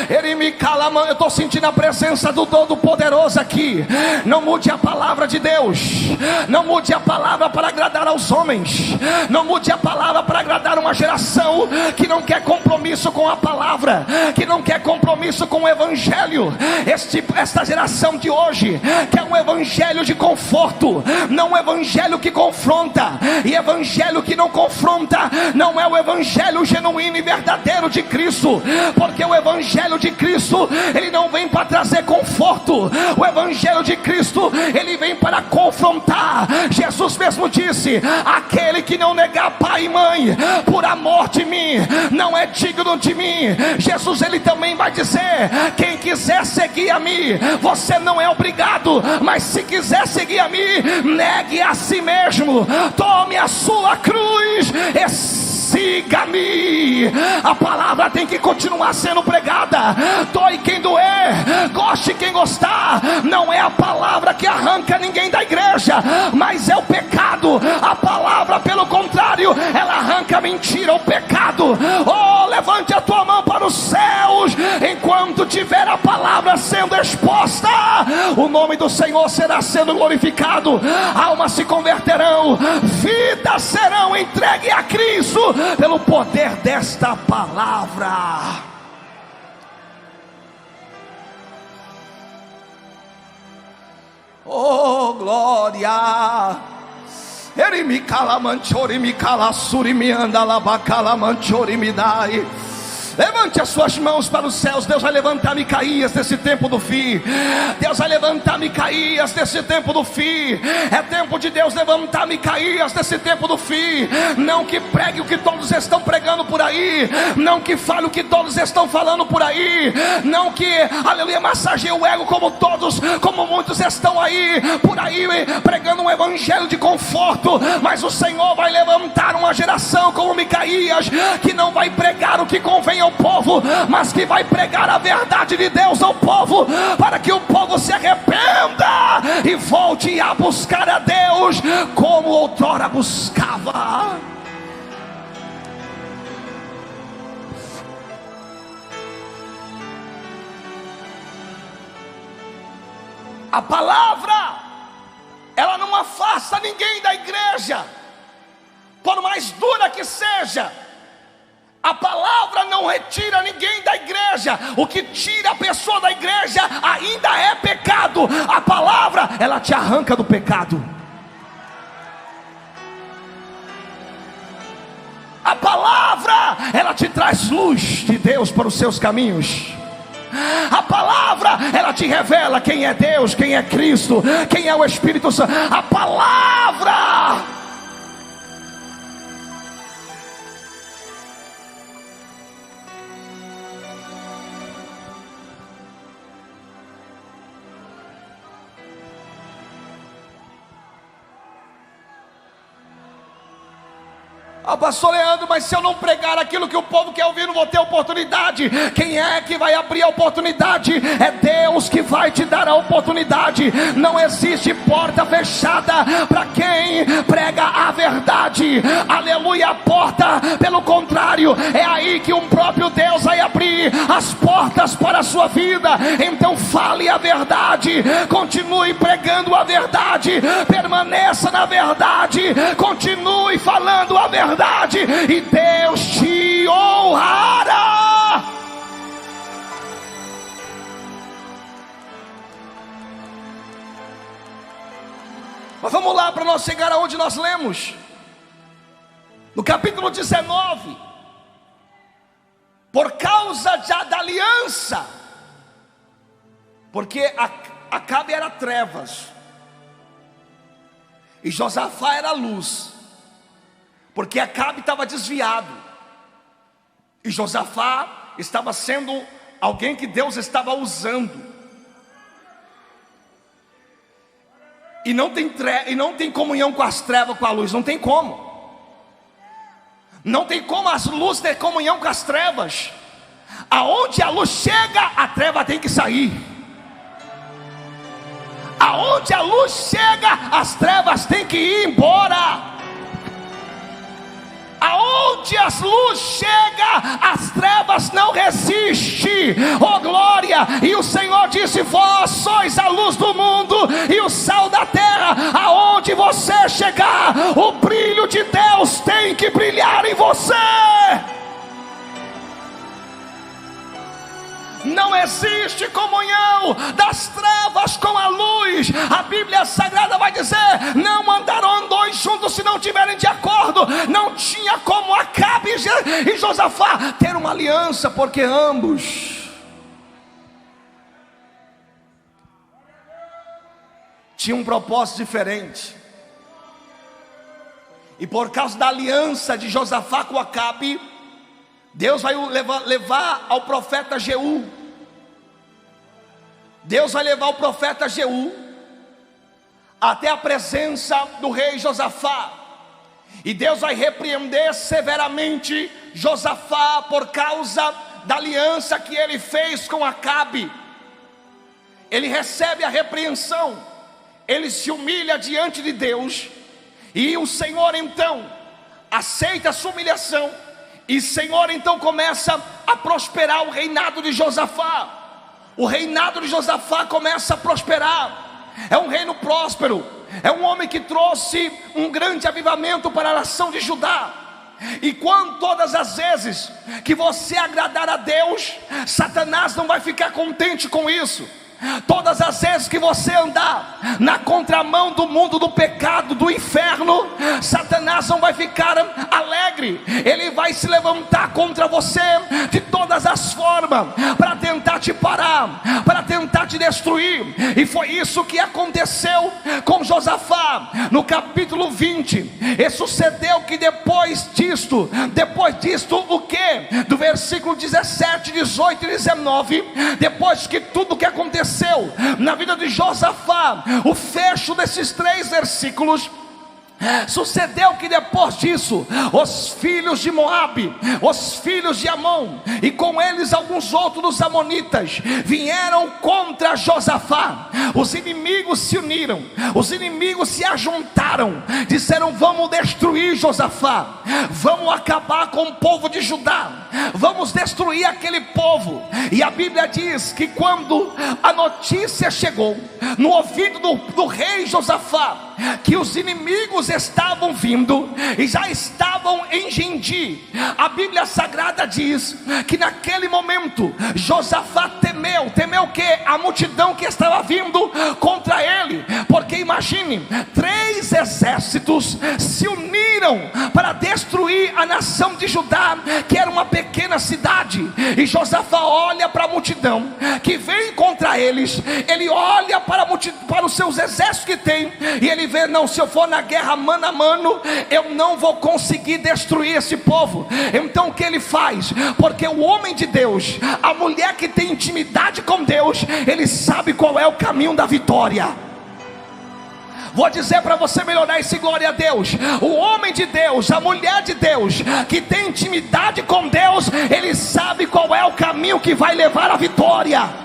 Ele me cala, eu estou sentindo a presença do Todo-Poderoso aqui. Não mude a palavra de Deus. Não mude a palavra para agradar aos homens. Não mude a palavra para agradar uma geração que não quer compromisso com a palavra, que não quer compromisso com o evangelho. Esta geração de hoje quer um evangelho de conforto, não um evangelho que confronta. E evangelho que não confronta não é o evangelho genuíno e verdadeiro de Cristo, porque o evangelho de Cristo, ele não vem para trazer conforto. O evangelho de Cristo, ele vem para confrontar. Jesus mesmo disse: aquele que não negar pai e mãe por amor de mim, não é digno de mim. Jesus, ele também vai dizer: quem quiser seguir a mim, você não é obrigado, mas se quiser seguir a mim, negue a si mesmo, tome a sua cruz e siga-me. A palavra tem que continuar sendo pregada, doe quem doer, goste quem gostar. Não é a palavra que arranca ninguém da igreja, mas é o pecado. A palavra, pelo contrário, ela arranca a mentira, o pecado. Oh, levante a tua mão para os céus enquanto tiver a palavra sendo exposta. O nome do Senhor será sendo glorificado, almas se converterão, vidas serão entregues a Cristo pelo poder desta palavra. Oh, glória! Ele me cala, manchori, me cala, suri, me anda, labacala, manchori, me dai. Levante as suas mãos para os céus. Deus vai levantar Micaías desse tempo do fim. Deus vai levantar Micaías desse tempo do fim. É tempo de Deus levantar Micaías desse tempo do fim. Não que pregue o que todos estão pregando por aí, não que fale o que todos estão falando por aí, não que, aleluia, massageie o ego como muitos estão aí, por aí, pregando um evangelho de conforto. Mas o Senhor vai levantar uma geração como Micaías, que não vai pregar o que convém ao povo, mas que vai pregar a verdade de Deus ao povo, para que o povo se arrependa e volte a buscar a Deus como outrora buscava. A palavra, ela não afasta ninguém da igreja, por mais dura que seja. A palavra não retira ninguém da igreja. O que tira a pessoa da igreja ainda é pecado. A palavra, ela te arranca do pecado. A palavra, ela te traz luz de Deus para os seus caminhos. A palavra, ela te revela quem é Deus, quem é Cristo, quem é o Espírito Santo. A palavra. Ah, pastor Leandro, mas se eu não pregar aquilo que o povo quer ouvir, não vou ter oportunidade. Quem é que vai abrir a oportunidade? É Deus que vai te dar a oportunidade. Não existe porta fechada para quem prega a verdade. Aleluia, a porta, pelo contrário, é aí que o próprio Deus vai abrir as portas para a sua vida. Então fale a verdade, continue pregando a verdade, permaneça na verdade, continue falando a verdade, e Deus te honrará. Mas vamos lá para nós chegar aonde nós lemos, no capítulo 19. Por causa da aliança, porque Acabe era trevas e Josafá era luz, porque Acabe estava desviado e Josafá estava sendo alguém que Deus estava usando. E não tem comunhão com as trevas, com a luz. Não tem como. Não tem como as luzes ter comunhão com as trevas. Aonde a luz chega, a treva tem que sair. Aonde a luz chega, as trevas têm que ir embora. Aonde as luzes chegam, as trevas não resistem. existe, oh glória. E o Senhor disse: vós sois a luz do mundo e o sal da terra. Aonde você chegar, o brilho de Deus tem que brilhar em você. Não existe comunhão das trevas com a luz. A Bíblia Sagrada vai dizer: não andarão dois juntos se não tiverem de acordo. Não tinha como Acabe e Josafá ter uma aliança, porque ambos tinham um propósito diferente. E por causa da aliança de Josafá com Acabe, Deus vai levar ao profeta Jeú. Deus vai levar o profeta Jeú até a presença do rei Josafá. E Deus vai repreender severamente Josafá por causa da aliança que ele fez com Acabe. Ele recebe a repreensão, ele se humilha diante de Deus. E o Senhor então aceita a sua humilhação. E o Senhor então começa a prosperar o reinado de Josafá. O reinado de Josafá começa a prosperar. É um reino próspero. É um homem que trouxe um grande avivamento para a nação de Judá. E quando todas as vezes que você agradar a Deus, Satanás não vai ficar contente com isso. Todas as vezes que você andar na contramão do mundo do pecado, do inferno, Satanás não vai ficar alegre. Ele vai se levantar contra você de todas as formas, para tentar te parar, para tentar te destruir. E foi isso que aconteceu com Josafá. No capítulo 20, e sucedeu que depois disto o que? Do versículo 17, 18 e 19, depois que tudo que aconteceu na vida de Josafá, o fecho desses 3 versículos, sucedeu que depois disso, os filhos de Moabe, os filhos de Amon, e com eles alguns outros amonitas, vieram contra Josafá. Os inimigos se uniram, os inimigos se ajuntaram, disseram: vamos destruir Josafá, vamos acabar com o povo de Judá, vamos destruir aquele povo. E a Bíblia diz que quando a notícia chegou no ouvido do rei Josafá, que os inimigos estavam vindo e já estavam em Gindi, a Bíblia Sagrada diz que naquele momento Josafá temeu que a multidão que estava vindo contra ele, porque imagine, 3 exércitos se uniram para destruir a nação de Judá, que era uma pequena cidade. E Josafá olha para a multidão que vem contra eles, ele olha para os seus exércitos que tem, e ele vê: não, se eu for na guerra mano a mano, eu não vou conseguir destruir esse povo. Então o que ele faz? Porque o homem de Deus, a mulher que tem intimidade com Deus, ele sabe qual é o caminho da vitória. Vou dizer para você melhorar esse glória a Deus. O homem de Deus, a mulher de Deus, que tem intimidade com Deus, ele sabe qual é o caminho que vai levar à vitória.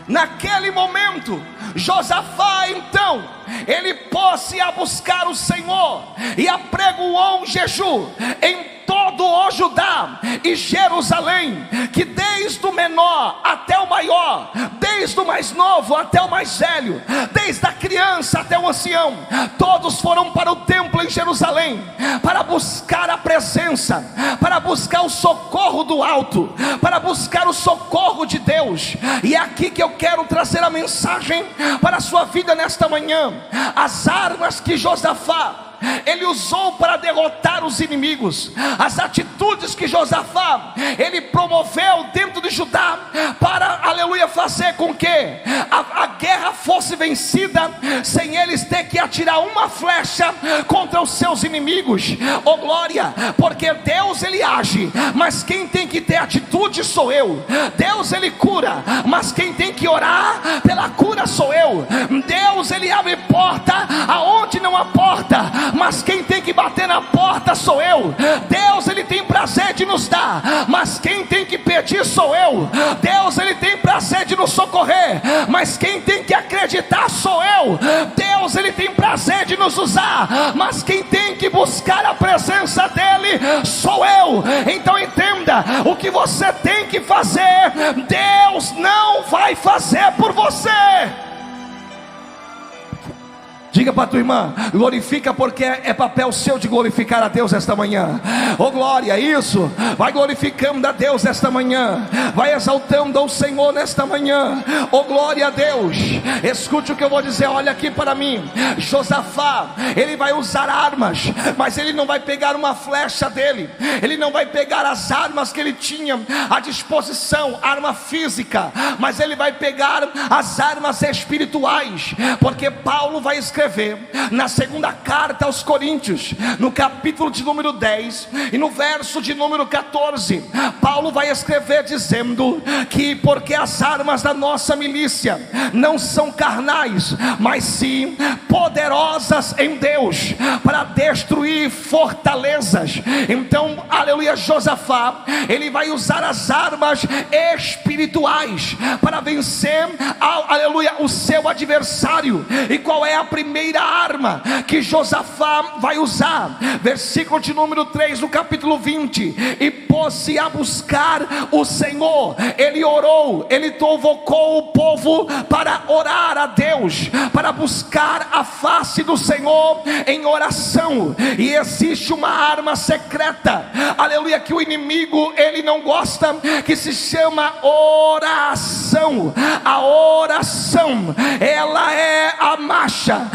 Naquele momento, Josafá então, ele pôs-se a buscar o Senhor e apregoou um jejum em todo o Judá e Jerusalém, que desde o menor até o maior, desde o mais novo até o mais velho, desde a criança até o ancião, todos foram para o templo em Jerusalém, para buscar a presença, para buscar o socorro do alto, para buscar o socorro de Deus. E é aqui que eu quero trazer a mensagem para a sua vida nesta manhã. As armas que Josafá ele usou para derrotar os inimigos, as atitudes que Josafá ele promoveu dentro de Judá para, aleluia, fazer com que a guerra fosse vencida sem eles ter que atirar uma flecha contra os seus inimigos. Oh glória, porque Deus ele age, mas quem tem que ter atitude sou eu. Deus ele cura, mas quem tem que orar pela cura sou eu. Deus ele abre porta aonde não há porta, mas quem tem que bater na porta sou eu. Deus ele tem prazer de nos dar, mas quem tem que pedir sou eu. Deus ele tem prazer de nos socorrer, mas quem tem que acreditar sou eu. Deus ele tem prazer de nos usar, mas quem tem que e buscar a presença dele, sou eu. Então entenda, o que você tem que fazer, Deus não vai fazer por você. Diga para tua irmã, glorifica, porque é papel seu de glorificar a Deus esta manhã. Oh glória, isso. Vai glorificando a Deus esta manhã, vai exaltando ao Senhor nesta manhã. Oh glória a Deus. Escute o que eu vou dizer, olha aqui para mim. Josafá, ele vai usar armas, mas ele não vai pegar uma flecha dele, ele não vai pegar as armas que ele tinha à disposição, arma física, mas ele vai pegar as armas espirituais, porque Paulo vai escrever na segunda carta aos Coríntios, no capítulo de número 10 e no verso de número 14, Paulo vai escrever dizendo que porque as armas da nossa milícia não são carnais, mas sim poderosas em Deus para destruir fortalezas. Então, aleluia, Josafá, ele vai usar as armas espirituais para vencer, aleluia, o seu adversário. E qual é a primeira arma que Josafá vai usar? Versículo de número 3 do capítulo 20: e pôs-se a buscar o Senhor. Ele orou, ele convocou o povo para orar a Deus, para buscar a face do Senhor em oração. E existe uma arma secreta, aleluia, que o inimigo ele não gosta, que se chama oração. A oração, ela é a marcha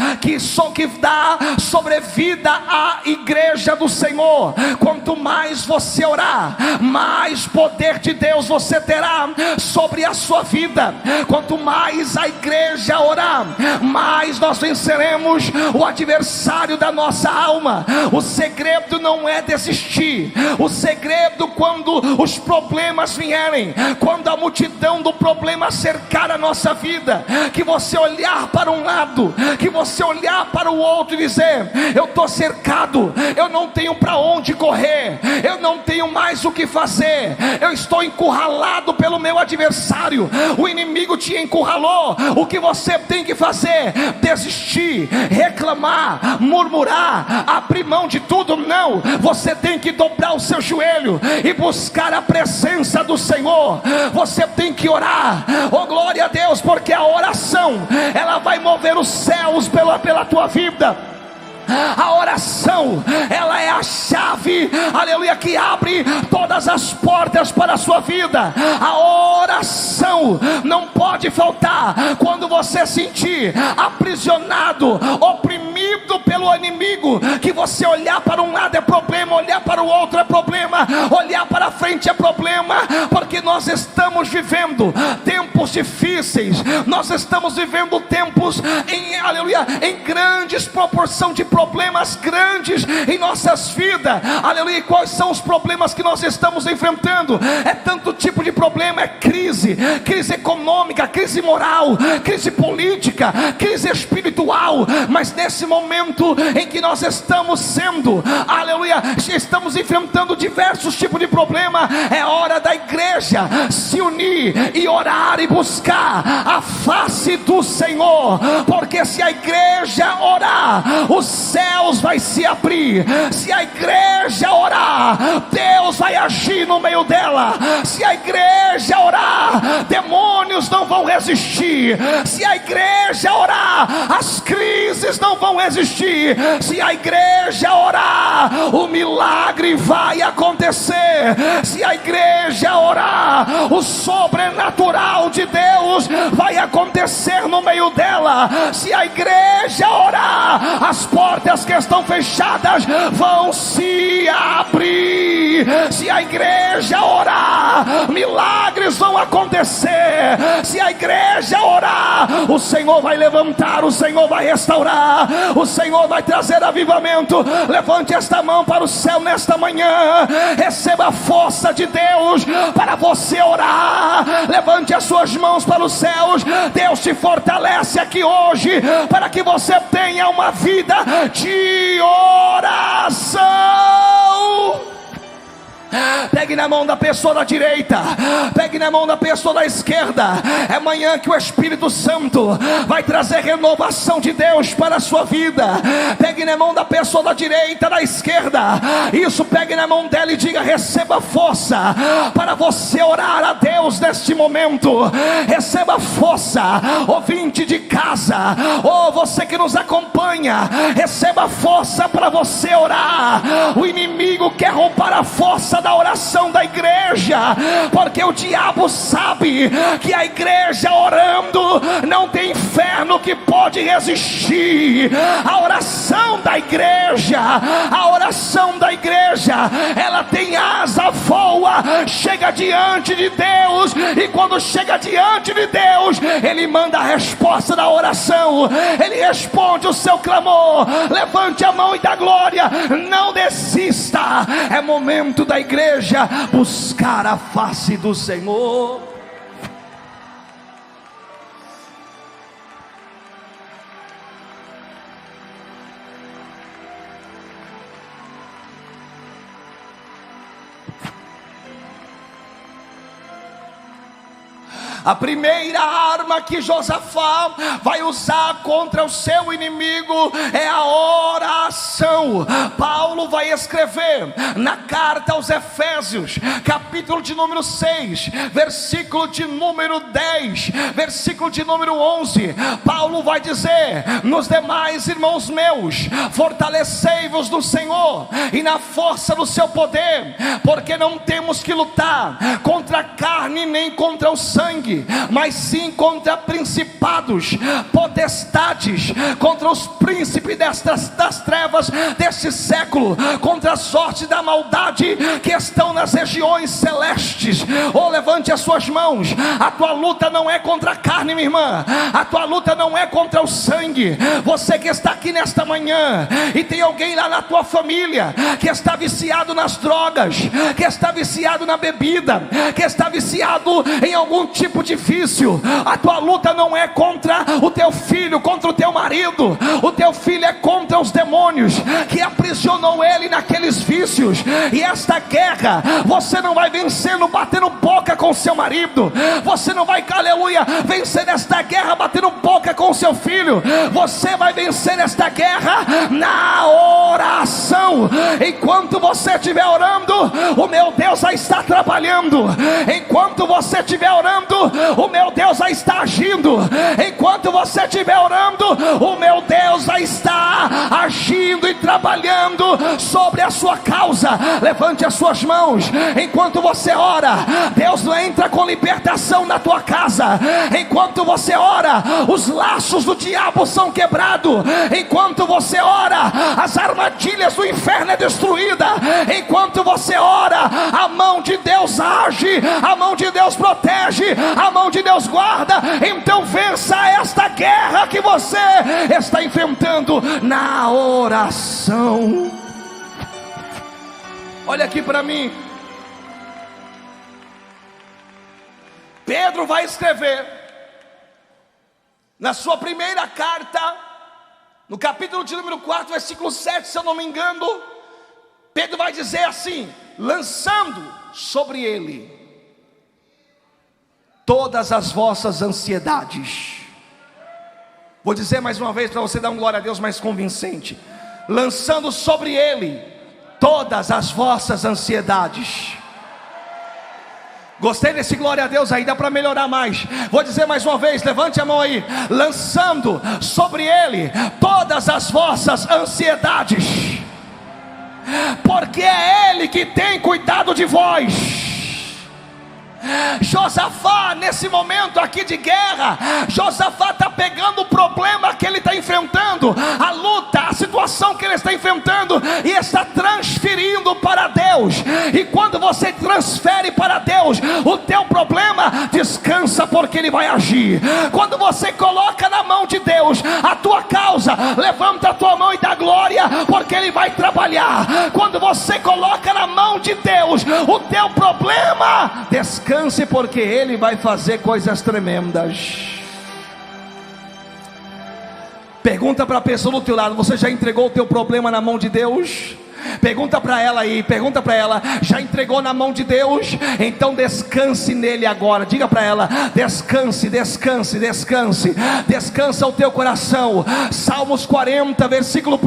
que dá sobrevida à igreja do Senhor. Quanto mais você orar, mais poder de Deus você terá sobre a sua vida. Quanto mais a igreja orar, mais nós venceremos o adversário da nossa alma. O segredo não é desistir. O segredo, quando os problemas vierem, quando a multidão do problema cercar a nossa vida, que você olhar para um lado, que você olhar para o outro e dizer: eu estou cercado, eu não tenho para onde correr, eu não tenho mais o que fazer, eu estou encurralado pelo meu adversário, o inimigo te encurralou. O que você tem que fazer? Desistir, reclamar, murmurar, abrir mão de tudo? Não, você tem que dobrar o seu joelho e buscar a presença do Senhor. Você tem que orar, oh glória a Deus, porque a oração, ela vai mover os céus pela tua vida. A oração, ela é a chave, aleluia, que abre todas as portas para a sua vida. A oração não pode faltar. Quando você sentir aprisionado, oprimido pelo inimigo, que você olhar para um lado é problema, olhar para o outro é problema, olhar para frente é problema, porque nós estamos vivendo tempos difíceis, nós estamos vivendo tempos aleluia, em grandes proporção de problemas grandes em nossas vidas, aleluia. E quais são os problemas que nós estamos enfrentando? É tanto tipo de problema, é crise econômica, crise moral, crise política, crise espiritual. Mas nesse momento em que nós estamos sendo, aleluia, estamos enfrentando diversos tipos de problema, é hora da igreja se unir e orar e buscar a face do Senhor, porque se a igreja orar, os céus vai se abrir. Se a igreja orar, Deus vai agir no meio dela. Se a igreja orar, demônios não vão resistir. Se a igreja orar, as crises não vão existir. Se a igreja orar, o milagre vai acontecer. Se a igreja orar, o sobrenatural de Deus vai acontecer no meio dela. Se a igreja orar, as portas que estão fechadas vão se abrir. Se a igreja orar, milagres vão acontecer. Se a igreja orar, o Senhor vai levantar, o Senhor vai restaurar, o Senhor vai trazer avivamento. Levante esta mão para o céu nesta manhã, receba a força de Deus para você orar. Levante as suas mãos para os céus. Deus te fortalece aqui hoje para que você tenha uma vida de oração. Pegue Pegue na mão da pessoa da direita, pegue na mão da pessoa da esquerda. É amanhã que o Espírito Santo vai trazer renovação de Deus para a sua vida. Pegue na mão da pessoa da direita, da esquerda. Isso, pegue na mão dela e diga: receba força para você orar a Deus neste momento. Receba força, ouvinte de casa, ou você que nos acompanha, receba força para você orar. O inimigo quer roubar a força da oração da igreja, porque o diabo sabe que a igreja orando não tem inferno que pode resistir. A oração da igreja, ela tem asa, voa, chega diante de Deus, e quando chega diante de Deus, Ele manda a resposta da oração, Ele responde o seu clamor. Levante a mão e dá glória, não desista. É momento da igreja buscar a face do Senhor. A primeira arma que Josafá vai usar contra o seu inimigo é a oração. Paulo vai escrever na carta aos Efésios, capítulo de número 6, versículo de número 10, versículo de número 11. Paulo vai dizer: nos demais, irmãos meus, fortalecei-vos no Senhor e na força do seu poder, porque não temos que lutar contra a carne nem contra o sangue, mas sim contra principados, potestades, contra os príncipes das trevas deste século, contra a sorte da maldade que estão nas regiões celestes. Oh, levante as suas mãos. A tua luta não é contra a carne, minha irmã, a tua luta não é contra o sangue. Você que está aqui nesta manhã e tem alguém lá na tua família que está viciado nas drogas, que está viciado na bebida, que está viciado em algum tipo de vício, a tua luta não é contra o teu filho, contra o teu marido. O teu filho é contra os demônios que aprisionou ele naqueles vícios. E esta guerra você não vai vencendo batendo boca com seu marido, você não vai, aleluia, vencer esta guerra batendo boca com seu filho. Você vai vencer esta guerra na oração. Enquanto você estiver orando, o meu Deus já está trabalhando. Enquanto você estiver orando, o meu Deus já está agindo. Enquanto você estiver orando, o meu Deus já está agindo e trabalhando sobre a sua causa. Levante as suas mãos. Enquanto você ora, Deus não entra com libertação na tua casa. Enquanto você ora, os laços do diabo são quebrados. Enquanto você ora, as armadilhas do inferno é destruída. Enquanto você ora, a mão de Deus age, a mão de Deus protege, a mão de Deus guarda. Então vença esta guerra que você está enfrentando na oração. Olha aqui para mim. Pedro vai escrever na sua primeira carta, no capítulo de número 4, versículo 7, se eu não me engano. Pedro vai dizer assim: lançando sobre ele todas as vossas ansiedades. Vou dizer mais uma vez para você dar um glória a Deus mais convincente: lançando sobre ele todas as vossas ansiedades. Gostei desse glória a Deus aí, dá para melhorar mais. Vou dizer mais uma vez, levante a mão aí: lançando sobre ele todas as vossas ansiedades, porque é ele que tem cuidado de vós. Josafá, nesse momento aqui de guerra, Josafá está pegando o problema que ele está enfrentando, a luta, a situação que ele está enfrentando, e está transferindo para Deus. E quando você transfere para Deus o teu problema, descansa, porque Ele vai agir. Quando você coloca na mão de Deus a tua causa, levanta a tua mão e dá glória, porque Ele vai trabalhar. Quando você coloca na mão de Deus o teu problema, descanse, porque Ele vai fazer coisas tremendas. Pergunta para a pessoa do teu lado: você já entregou o teu problema na mão de Deus? Pergunta para ela aí, pergunta para ela: já entregou na mão de Deus? Então descanse nele agora. Diga para ela: descanse, descanse, descanse. Descansa o teu coração. Salmos 40, versículo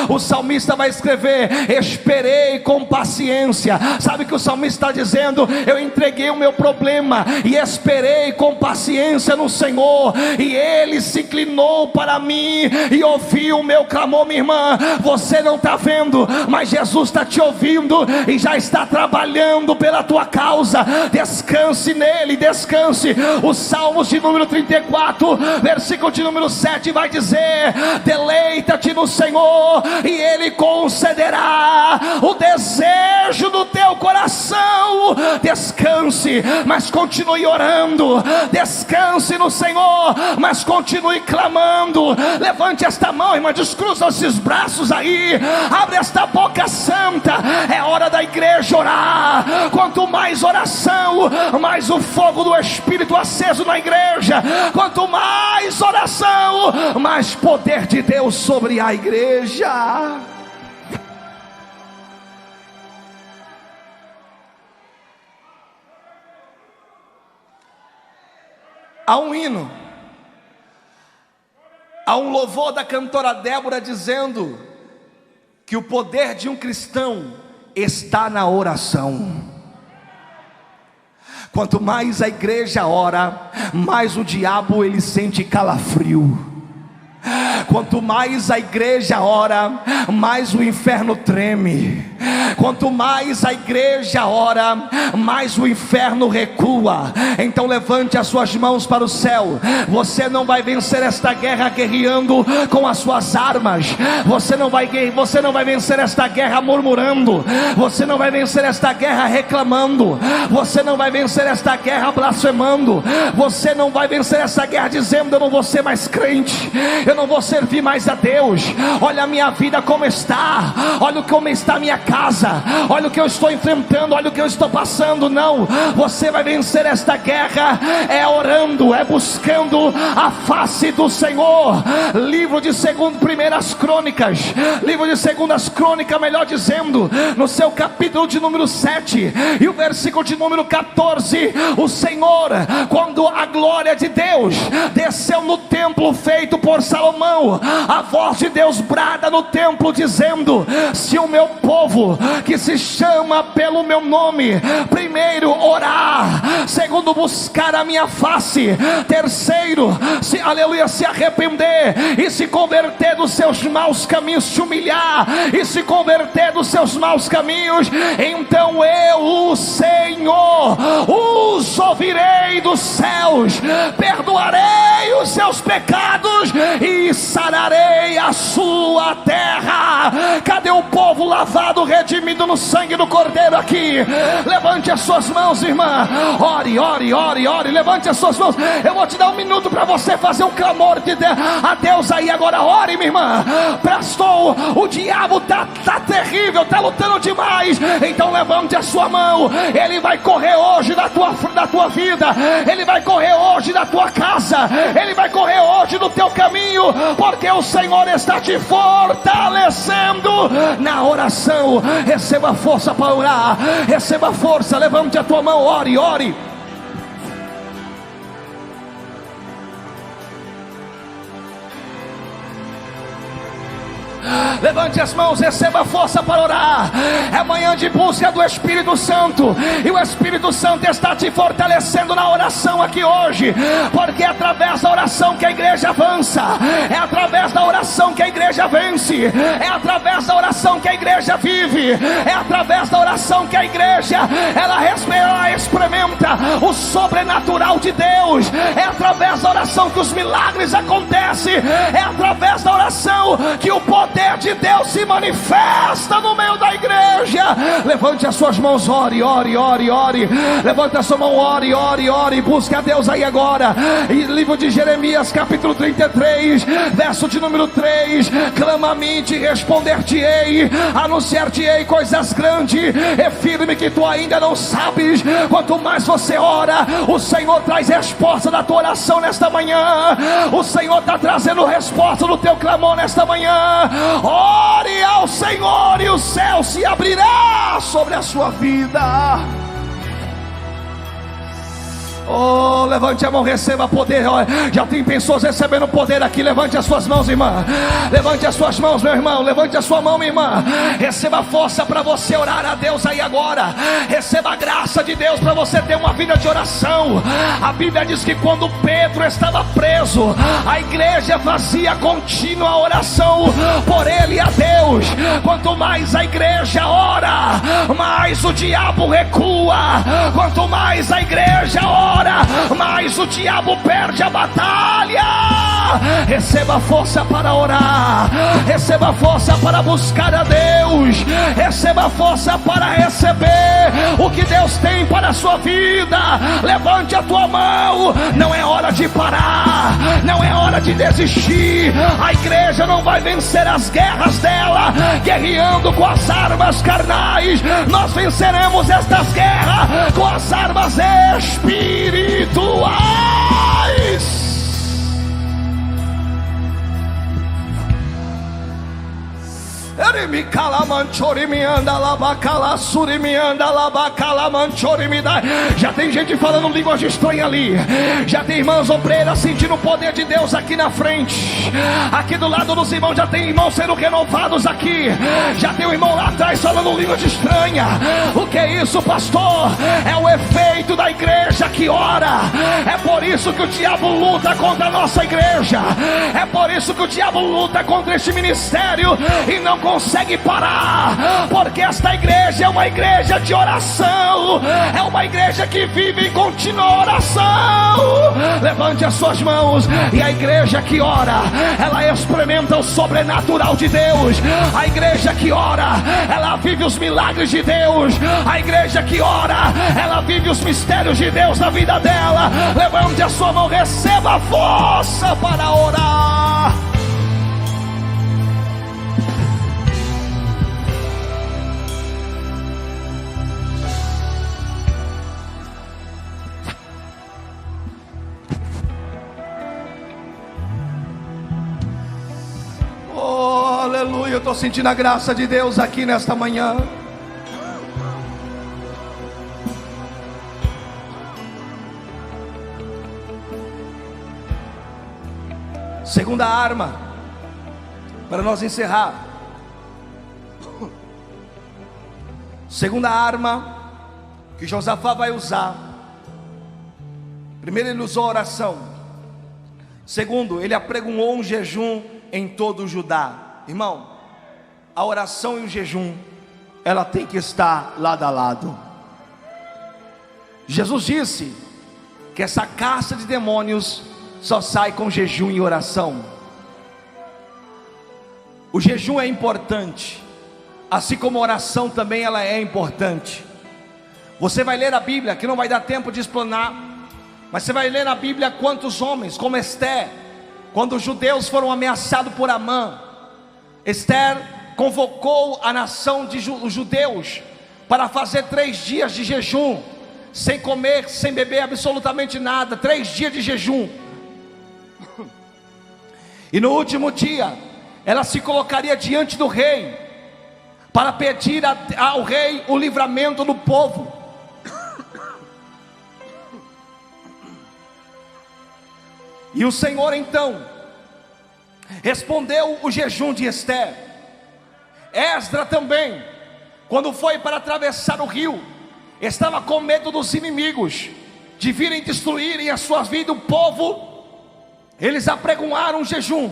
1, o salmista vai escrever: esperei com paciência. Sabe o que o salmista está dizendo? Eu entreguei o meu problema e esperei com paciência no Senhor, e Ele se inclinou para mim e ouviu o meu clamor. Minha irmã, você não está vendo, mas Jesus está te ouvindo e já está trabalhando pela tua causa. Descanse nele, descanse. Os Salmos de número 34, versículo de número 7 vai dizer: deleita-te no Senhor e Ele concederá o desejo do teu coração. Descanse, mas continue orando. Descanse no Senhor, mas continue clamando. Levante esta mão, irmã, descruza esses braços aí, abre esta boca santa. É hora da igreja orar. Quanto mais oração, mais o fogo do Espírito aceso na igreja. Quanto mais oração, mais poder de Deus sobre a igreja. Há um hino, há um louvor da cantora Débora dizendo que o poder de um cristão está na oração. Quanto mais a igreja ora, mais o diabo ele sente calafrio. Quanto mais a igreja ora, mais o inferno treme. Quanto mais a igreja ora, mais o inferno recua. Então levante as suas mãos para o céu. Você não vai vencer esta guerra guerreando com as suas armas. Você não vai vencer esta guerra murmurando. Você não vai vencer esta guerra reclamando. Você não vai vencer esta guerra blasfemando. Você não vai vencer esta guerra dizendo: eu não vou ser mais crente, eu não vou servir mais a Deus. Olha a minha vida como está, olha como está a minha casa, olha o que eu estou enfrentando, olha o que eu estou passando. Não, você vai vencer esta guerra é orando, é buscando a face do Senhor. Livro de Primeiras Crônicas, livro de Segundas Crônicas, melhor dizendo, no seu capítulo de número 7 e o versículo de número 14, o Senhor, quando a glória de Deus desceu no templo feito por Salomão, a voz de Deus brada no templo dizendo: se o meu povo que se chama pelo meu nome, primeiro orar, segundo buscar a minha face, terceiro se arrepender e se converter dos seus maus caminhos, se humilhar e se converter dos seus maus caminhos, então eu, o Senhor, os ouvirei dos céus, perdoarei os seus pecados e sararei a sua terra. Cadê o povo lavado, redimido no sangue do Cordeiro aqui? Levante as suas mãos, irmã. Ore, ore, ore, ore. Levante as suas mãos. Eu vou te dar um minuto para você fazer um clamor a Deus aí agora. Ore, minha irmã. Pastor, o diabo tá terrível, tá lutando demais. Então levante a sua mão. Ele vai correr hoje da tua vida. Ele vai correr hoje da tua casa. Ele vai correr hoje do teu caminho, porque o Senhor está te fortalecendo na oração. Receba força para orar, receba força. Levante a tua mão, ore, ore. Levante as mãos, receba força para orar. É manhã de busca do Espírito Santo, e o Espírito Santo está te fortalecendo na oração aqui hoje, porque é através da oração que a igreja avança, é através da oração que a igreja vence, é através da oração que a igreja vive, é através da oração que a igreja ela experimenta o sobrenatural de Deus, é através da oração que os milagres acontecem, é através da oração que o poder de Deus se manifesta no meio da igreja. Levante as suas mãos, ore, ore, ore, ore. Levante a sua mão, ore, ore, ore. Busca a Deus aí agora. E livro de Jeremias, capítulo 33, verso de número 3: clama a mim, te responder-te-ei, anunciar-te-ei coisas grandes e firme que tu ainda não sabes. Quanto mais você ora, o Senhor traz resposta da tua oração nesta manhã. O Senhor está trazendo resposta do teu clamor nesta manhã. ore ao Senhor e o céu se abrirá sobre a sua vida. Oh, levante a mão, receba poder. Já tem pessoas recebendo poder aqui. Levante as suas mãos, irmã. Levante as suas mãos, meu irmão. Levante a sua mão, minha irmã. Receba força para você orar a Deus aí agora. Receba a graça de Deus para você ter uma vida de oração. A Bíblia diz que quando Pedro estava preso, a igreja fazia contínua oração por ele a Deus. Quanto mais a igreja ora, mais o diabo recua. Quanto mais a igreja ora, mas o diabo perde a batalha. Receba força para orar, receba força para buscar a Deus, receba força para receber o que Deus tem para a sua vida. Levante a tua mão. Não é hora de parar, não é hora de desistir. A igreja não vai vencer as guerras dela guerreando com as armas carnais. Nós venceremos estas guerras com as armas espirituais. Já tem gente falando linguagem estranha ali. Já tem irmãs obreiras sentindo o poder de Deus aqui na frente. Aqui do lado dos irmãos já tem irmãos sendo renovados aqui. Já tem um irmão lá atrás falando linguagem estranha. O que é isso, pastor? É o efeito da igreja que ora. É por isso que o diabo luta contra a nossa igreja. É por isso que o diabo luta contra este ministério e não consegue parar, porque esta igreja é uma igreja de oração, é uma igreja que vive em contínua oração. Levante as suas mãos. E a igreja que ora, ela experimenta o sobrenatural de Deus. A igreja que ora, ela vive os milagres de Deus. A igreja que ora, ela vive os mistérios de Deus na vida dela. Levante a sua mão, receba força para orar. Aleluia, eu estou sentindo a graça de Deus aqui nesta manhã. Segunda arma, para nós encerrar. Segunda arma que Josafá vai usar. Primeiro, ele usou a oração. Segundo, ele apregoou um jejum em todo o Judá. Irmão, a oração e o jejum, ela tem que estar lado a lado. Jesus disse que essa caça de demônios só sai com jejum e oração. O jejum é importante, assim como a oração também ela é importante. Você vai ler a Bíblia, que não vai dar tempo de explanar, mas você vai ler na Bíblia quantos homens, como Esther, quando os judeus foram ameaçados por Amã, Esther convocou a nação de os judeus para fazer 3 dias de jejum, sem comer, sem beber absolutamente nada, 3 dias de jejum. E no último dia, ela se colocaria diante do rei, para pedir ao rei o livramento do povo. E o Senhor então respondeu o jejum de Esther. Esdra também, quando foi para atravessar o rio, estava com medo dos inimigos, de virem destruírem a sua vida, o povo. Eles apregoaram o jejum,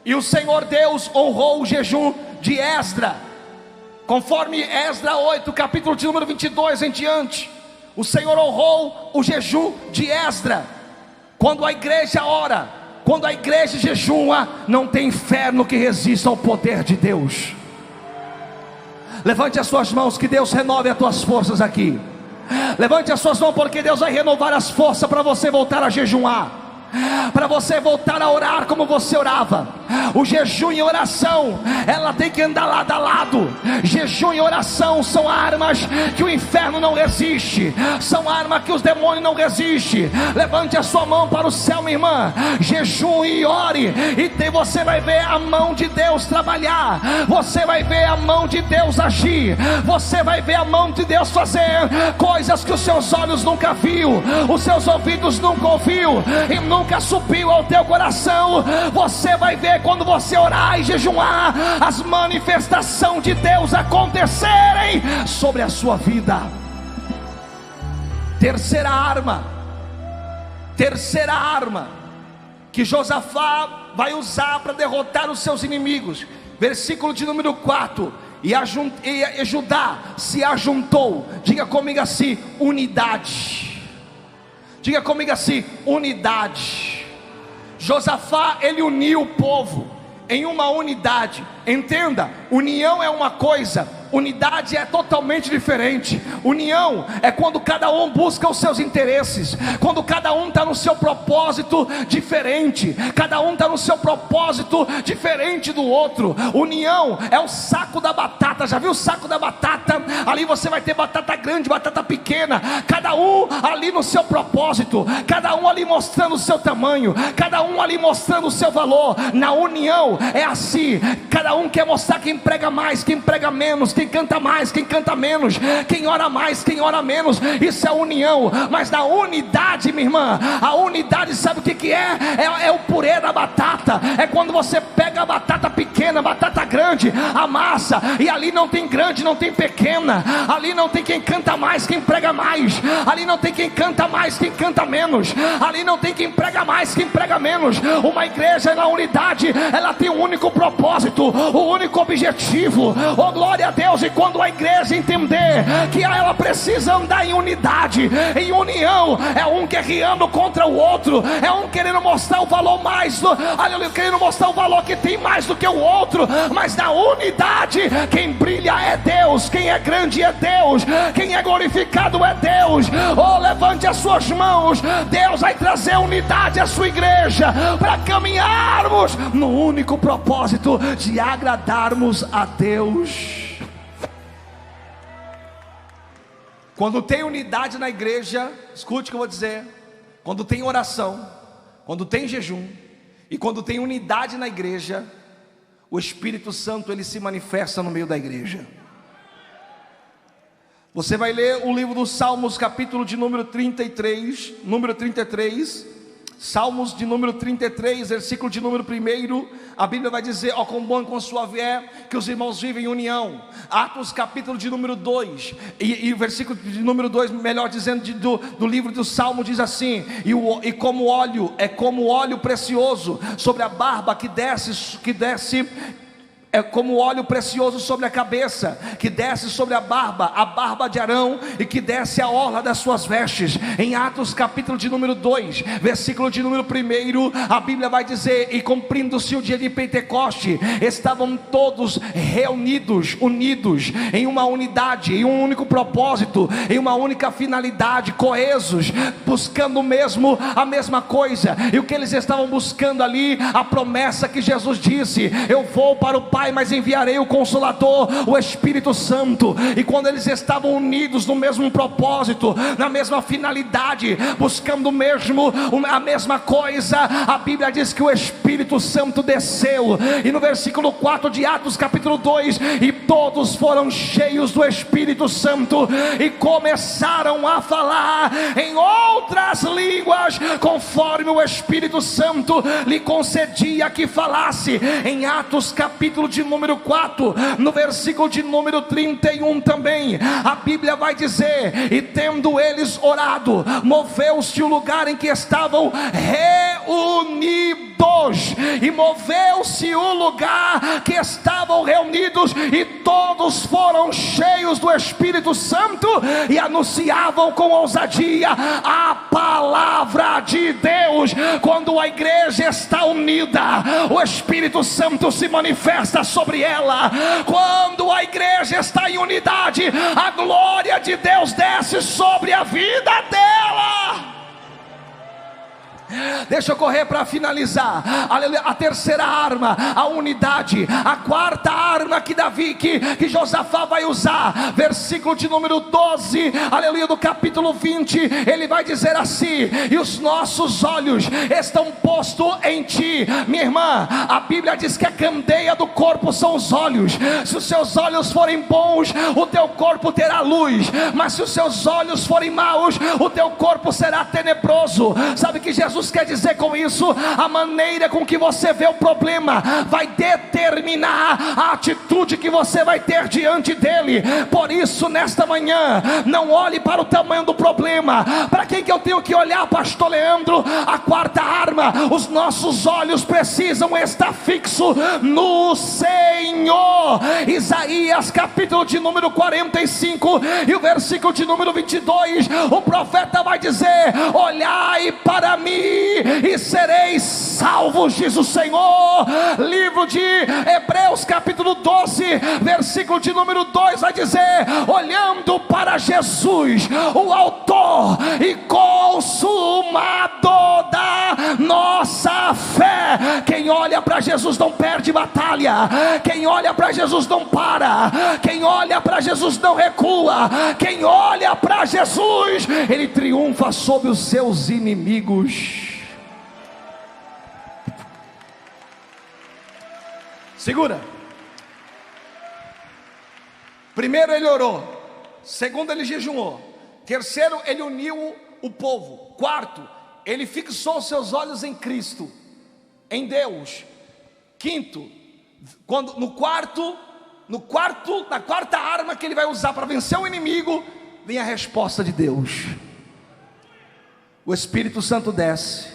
e o Senhor Deus honrou o jejum de Esdra, conforme Esdra 8, capítulo de número 22 em diante. O Senhor honrou o jejum de Esdra. Quando a igreja ora, quando a igreja jejua, não tem inferno que resista ao poder de Deus. Levante as suas mãos, que Deus renove as tuas forças aqui. Levante as suas mãos, porque Deus vai renovar as forças para você voltar a jejuar, para você voltar a orar como você orava. O jejum e oração, ela tem que andar lado a lado. Jejum e oração são armas que o inferno não resiste, são armas que os demônios não resistem. Levante a sua mão para o céu, minha irmã. Jejum e ore, e você vai ver a mão de Deus trabalhar, você vai ver a mão de Deus agir, você vai ver a mão de Deus fazer coisas que os seus olhos nunca viu, os seus ouvidos nunca ouviu e nunca subiu ao teu coração. Você vai ver quando você orar e jejuar, as manifestações de Deus acontecerem sobre a sua vida. Terceira arma que Josafá vai usar para derrotar os seus inimigos, versículo de número 4: e Judá se ajuntou. Diga comigo assim: unidade. Diga comigo assim: unidade. Josafá, ele uniu o povo em uma unidade. Entenda, união é uma coisa, unidade é totalmente diferente. União é quando cada um busca os seus interesses, quando cada um está no seu propósito diferente, cada um está no seu propósito diferente do outro. União é o saco da batata. Já viu o saco da batata? Ali você vai ter batata grande, batata pequena, cada um ali no seu propósito, cada um ali mostrando o seu tamanho, cada um ali mostrando o seu valor. Na união é assim, cada um quer mostrar quem prega mais, quem prega menos, quem canta mais, quem canta menos, quem ora mais, quem ora menos. Isso é união. Mas na unidade, minha irmã, a unidade, sabe o que é? É o purê da batata. É quando você pega a batata pequena, batata grande, amassa, e ali não tem grande, não tem pequena, ali não tem quem canta mais, quem prega mais, ali não tem quem canta mais, quem canta menos, ali não tem quem prega mais, quem prega menos. Uma igreja na unidade, ela tem um único propósito, o único objetivo. Oh, glória a Deus. E quando a igreja entender que ela precisa andar em unidade, em união, é um guerreando contra o outro, é um querendo mostrar o valor mais, querendo mostrar o valor que tem mais do que o outro. Mas na unidade, quem brilha é Deus, quem é grande é Deus, quem é glorificado é Deus. Oh, levante as suas mãos. Deus vai trazer unidade à sua igreja, para caminharmos no único propósito de agradarmos a Deus. Quando tem unidade na igreja, escute o que eu vou dizer. Quando tem oração, quando tem jejum e quando tem unidade na igreja, o Espírito Santo, ele se manifesta no meio da igreja. Você vai ler o livro dos Salmos, capítulo de número 33, Salmos de número 33, versículo de número 1, a Bíblia vai dizer: ó, quão bom e quão suave é que os irmãos vivem em união. Atos capítulo de número 2, e o versículo de número 2, melhor dizendo, do livro do Salmo, diz assim: e como óleo, é como óleo precioso sobre a barba que desce, é como óleo precioso sobre a cabeça, que desce sobre a barba de Arão, e que desce a orla das suas vestes. Em Atos capítulo de número 2, versículo de número 1, a Bíblia vai dizer: e cumprindo-se o dia de Pentecoste, estavam todos reunidos, unidos em uma unidade, em um único propósito, em uma única finalidade, coesos, buscando a mesma coisa. E o que eles estavam buscando ali? A promessa que Jesus disse: eu vou para o Pai, mas enviarei o Consolador, o Espírito Santo. E quando eles estavam unidos no mesmo propósito, na mesma finalidade, buscando a mesma coisa, a Bíblia diz que o Espírito Santo desceu. E no versículo 4 de Atos capítulo 2, e todos foram cheios do Espírito Santo e começaram a falar em outras línguas, conforme o Espírito Santo lhe concedia que falasse. Em Atos capítulo de número 4, no versículo de número 31 também, a Bíblia vai dizer: e tendo eles orado, moveu-se o lugar em que estavam reunidos, e moveu-se o lugar que estavam reunidos, e todos foram cheios do Espírito Santo e anunciavam com ousadia a palavra de Deus. Quando a igreja está unida, o Espírito Santo se manifesta sobre ela. Quando a igreja está em unidade, a glória de Deus desce sobre a vida dela. Deixa eu correr para finalizar. Aleluia. A terceira arma, a unidade. A quarta arma que Josafá vai usar, versículo de número 12, aleluia, do capítulo 20, ele vai dizer assim: e os nossos olhos estão postos em ti. Minha irmã, a Bíblia diz que a candeia do corpo são os olhos. Se os seus olhos forem bons, o teu corpo terá luz, mas se os seus olhos forem maus, o teu corpo será tenebroso. Sabe o que Jesus quer dizer com isso? A maneira com que você vê o problema vai determinar a atitude que você vai ter diante dele. Por isso, nesta manhã, não olhe para o tamanho do problema. Para quem que eu tenho que olhar, pastor Leandro? A quarta arma: os nossos olhos precisam estar fixos no Senhor. Isaías capítulo de número 45 e o versículo de número 22, o profeta vai dizer: olhai para mim e sereis salvos, diz o Senhor. Livro de Hebreus capítulo 12, versículo de número 2 vai dizer: olhando para Jesus, o autor e consumador da nossa fé. Quem olha para Jesus não perde batalha. Quem olha para Jesus não para. Quem olha para Jesus não recua. Quem olha para Jesus, ele triunfa sobre os seus inimigos. Segura. Primeiro ele orou, segundo ele jejuou, terceiro ele uniu o povo, quarto ele fixou seus olhos em Cristo, em Deus. Quinto, na quarta arma que ele vai usar para vencer o inimigo, vem a resposta de Deus. O Espírito Santo desce,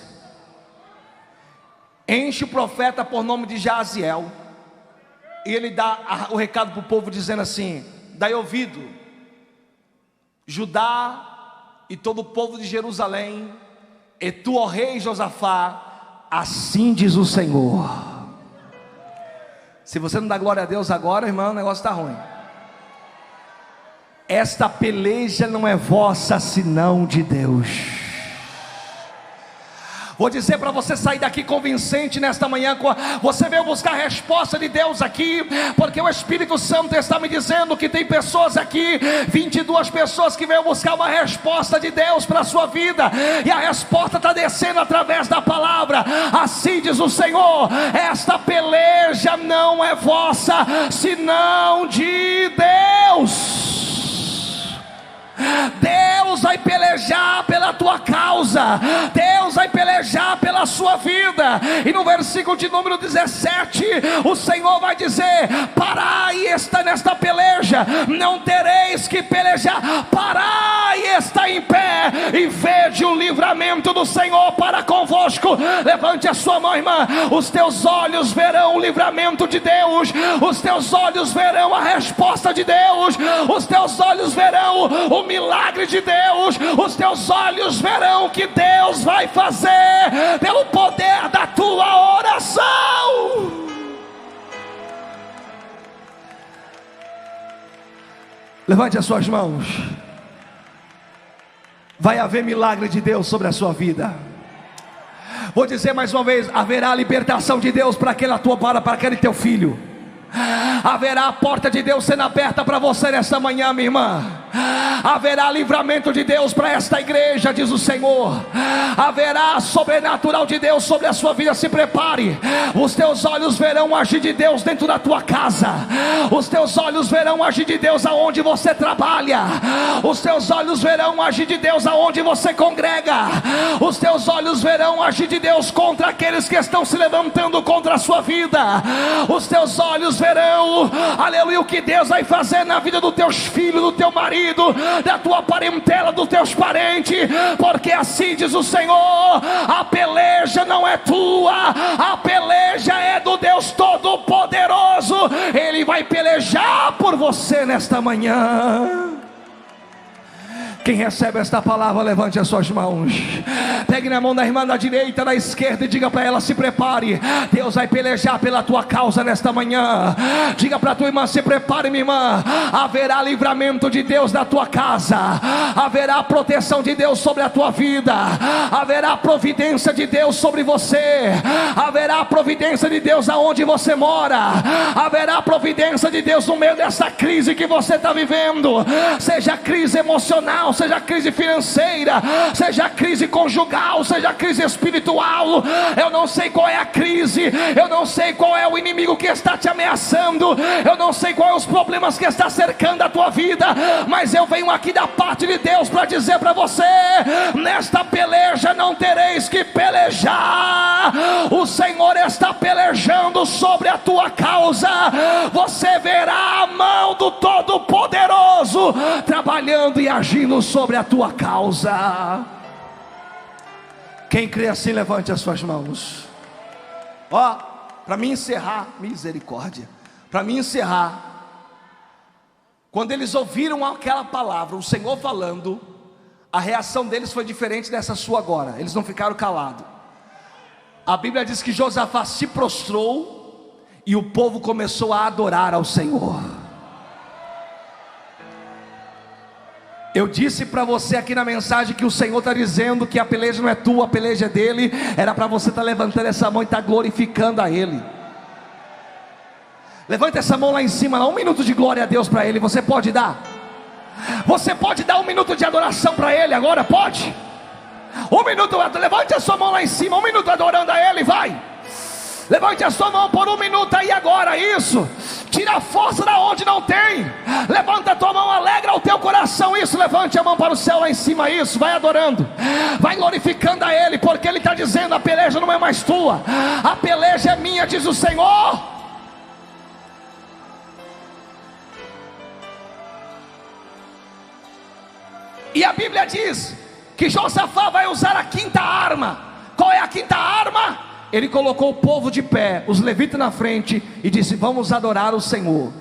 enche o profeta por nome de Jaziel, e ele dá o recado para o povo dizendo assim: dai ouvido, Judá e todo o povo de Jerusalém, e tu, ó rei Josafá, assim diz o Senhor. Se você não dá glória a Deus agora, irmão, o negócio está ruim. Esta peleja não é vossa, senão de Deus. Vou dizer para você sair daqui convincente nesta manhã. Você veio buscar a resposta de Deus aqui, porque o Espírito Santo está me dizendo que tem pessoas aqui, 22 pessoas que veio buscar uma resposta de Deus para a sua vida, e a resposta está descendo através da palavra. Assim diz o Senhor: esta peleja não é vossa, senão de Deus. Deus vai pelejar pela tua causa, Deus vai pelejar pela sua vida. E no versículo de número 17, o Senhor vai dizer: parai nesta peleja, não tereis que pelejar, parai, está em pé e vede o livramento do Senhor para convosco. Levante a sua mão, irmã. Os teus olhos verão o livramento de Deus, os teus olhos verão a resposta de Deus, os teus olhos verão o milagre de Deus, os teus olhos verão o que Deus vai fazer pelo poder da tua oração. Levante as suas mãos. Vai haver milagre de Deus sobre a sua vida. Vou dizer mais uma vez: haverá libertação de Deus para aquele teu filho. Haverá a porta de Deus sendo aberta para você nesta manhã, minha irmã. Haverá livramento de Deus para esta igreja, diz o Senhor. Haverá sobrenatural de Deus sobre a sua vida. Se prepare. Os teus olhos verão o agir de Deus dentro da tua casa. Os teus olhos verão o agir de Deus aonde você trabalha. Os teus olhos verão o agir de Deus aonde você congrega. Os teus olhos verão o agir de Deus contra aqueles que estão se levantando contra a sua vida. Os teus olhos verão, aleluia, o que Deus vai fazer na vida dos teus filhos, do teu marido, da tua parentela, dos teus parentes. Porque assim diz o Senhor: a peleja não é tua, a peleja é do Deus Todo-Poderoso. Ele vai pelejar por você nesta manhã. Quem recebe esta palavra, levante as suas mãos. Pegue na mão da irmã da direita, da esquerda, e diga para ela: se prepare, Deus vai pelejar pela tua causa nesta manhã. Diga para a tua irmã: se prepare, minha irmã. Haverá livramento de Deus na tua casa, haverá proteção de Deus sobre a tua vida, haverá providência de Deus sobre você, haverá providência de Deus aonde você mora, haverá providência de Deus no meio dessa crise que você está vivendo, seja crise emocional, seja crise financeira, seja crise conjugal, seja crise espiritual. Eu não sei qual é a crise, eu não sei qual é o inimigo que está te ameaçando, eu não sei qual é os problemas que está cercando a tua vida, mas eu venho aqui da parte de Deus para dizer para você: nesta peleja não tereis que pelejar, o Senhor está pelejando sobre a tua causa. Você verá a mão do Todo-Poderoso trabalhando e agindo sobre a tua causa. Quem crê assim, levante as suas mãos. Ó, para mim encerrar, misericórdia, para mim encerrar, quando eles ouviram aquela palavra, o Senhor falando, a reação deles foi diferente dessa sua agora. Eles não ficaram calados. A Bíblia diz que Josafá se prostrou e o povo começou a adorar ao Senhor. Eu disse para você aqui na mensagem que o Senhor está dizendo que a peleja não é tua, a peleja é dele. Era para você estar levantando essa mão e estar glorificando a Ele. Levanta essa mão lá em cima, lá, 1 minuto de glória a Deus para Ele. Você pode dar? Você pode dar 1 minuto de adoração para Ele agora? Pode? 1 minuto, levante a sua mão lá em cima, 1 minuto adorando a Ele, vai. Levante a sua mão por 1 minuto aí agora, isso. Tira a força da onde não tem. Levanta a tua mão, alegra o teu coração, isso. Levante a mão para o céu lá em cima, isso. Vai adorando, vai glorificando a Ele, porque Ele está dizendo: a peleja não é mais tua, a peleja é minha, diz o Senhor. E a Bíblia diz que Josafá vai usar a 5ª arma. Qual é a 5ª arma? Ele colocou o povo de pé, os levitas na frente, e disse: vamos adorar o Senhor.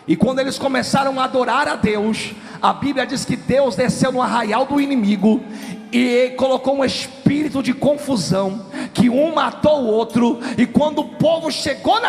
E quando eles começaram a adorar a Deus, a Bíblia diz que Deus desceu no arraial do inimigo e colocou um espírito de confusão, que um matou o outro. E quando o povo chegou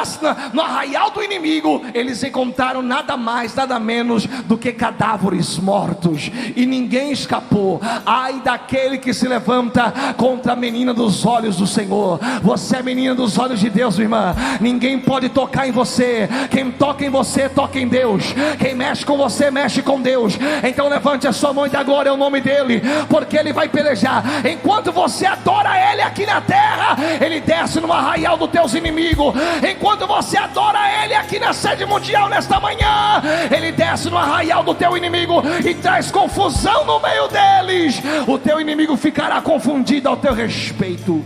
no arraial do inimigo, eles encontraram nada mais, nada menos do que cadáveres mortos, e ninguém escapou. Ai daquele que se levanta contra a menina dos olhos do Senhor. Você é menina dos olhos de Deus, minha irmã. Ninguém pode tocar em você. Quem toca em você, toca em Deus. Quem mexe com você, mexe com Deus. Então levante a sua mão e dá glória ao nome dEle, porque Ele vai pelejar. Enquanto você adora Ele aqui na terra, Ele desce no arraial dos teus inimigos. Enquanto você adora Ele aqui na sede mundial nesta manhã, Ele desce no arraial do teu inimigo e traz confusão no meio deles. O teu inimigo ficará confundido ao teu respeito.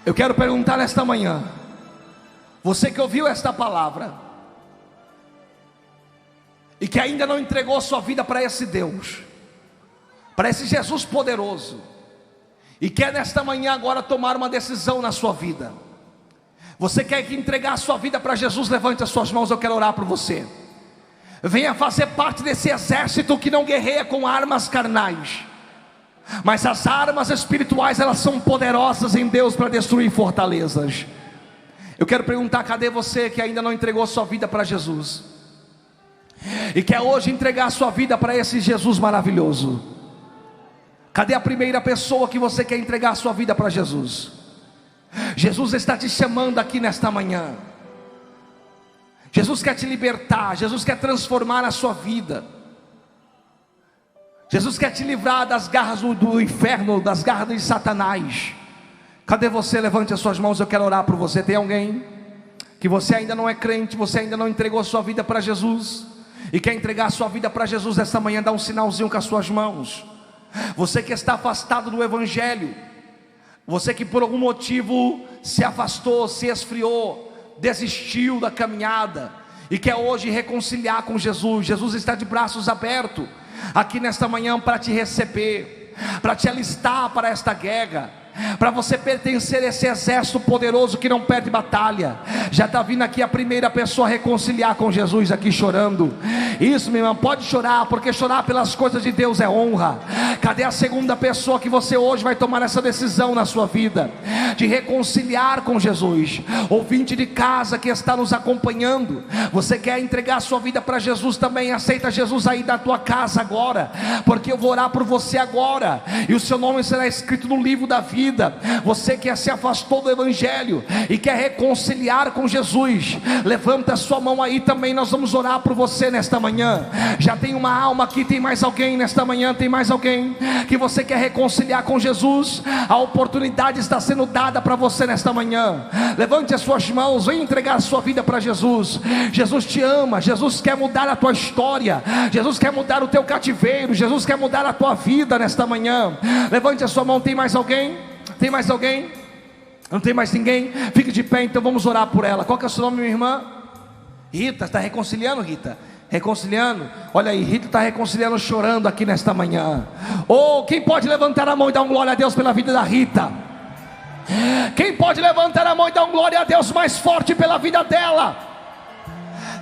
Eu quero perguntar nesta manhã, você que ouviu esta palavra e que ainda não entregou sua vida para esse Deus, para esse Jesus poderoso, e quer nesta manhã agora tomar uma decisão na sua vida. Você quer entregar a sua vida para Jesus? Levante as suas mãos, eu quero orar por você. Venha fazer parte desse exército que não guerreia com armas carnais, mas as armas espirituais, elas são poderosas em Deus para destruir fortalezas. Eu quero perguntar, cadê você que ainda não entregou a sua vida para Jesus e quer hoje entregar a sua vida para esse Jesus maravilhoso? Cadê a primeira pessoa que você quer entregar a sua vida para Jesus? Jesus está te chamando aqui nesta manhã. Jesus quer te libertar, Jesus quer transformar a sua vida. Jesus quer te livrar das garras do inferno, das garras de Satanás. Cadê você? Levante as suas mãos, eu quero orar por você. Tem alguém que você ainda não é crente, você ainda não entregou a sua vida para Jesus e quer entregar a sua vida para Jesus esta manhã? Dá um sinalzinho com as suas mãos. Você que está afastado do Evangelho, você que por algum motivo se afastou, se esfriou, desistiu da caminhada e quer hoje reconciliar com Jesus. Jesus está de braços abertos aqui nesta manhã para te receber, para te alistar para esta guerra, para você pertencer a esse exército poderoso que não perde batalha. Já está vindo aqui a primeira pessoa a reconciliar com Jesus aqui chorando. Isso, minha irmã, pode chorar, porque chorar pelas coisas de Deus é honra. Cadê a segunda pessoa que você hoje vai tomar essa decisão na sua vida, de reconciliar com Jesus? Ouvinte de casa que está nos acompanhando, você quer entregar a sua vida para Jesus também? Aceita Jesus aí da tua casa agora, porque eu vou orar por você agora, e o seu nome será escrito no livro da vida. Você que se afastou do Evangelho e quer reconciliar com Jesus, levanta a sua mão aí também, nós vamos orar por você nesta manhã. Já tem uma alma aqui, tem mais alguém nesta manhã? Tem mais alguém que você quer reconciliar com Jesus? A oportunidade está sendo dada para você nesta manhã. Levante as suas mãos, vem entregar a sua vida para Jesus. Jesus te ama, Jesus quer mudar a tua história, Jesus quer mudar o teu cativeiro, Jesus quer mudar a tua vida nesta manhã. Levante a sua mão. Tem mais alguém? Tem mais alguém? Não tem mais ninguém? Fique de pé, então vamos orar por ela. Qual que é o seu nome, minha irmã? Rita. Está reconciliando, Rita? Reconciliando? Olha aí, Rita está reconciliando, chorando aqui nesta manhã. Oh, quem pode levantar a mão e dar um glória a Deus pela vida da Rita? Quem pode levantar a mão e dar um glória a Deus mais forte pela vida dela?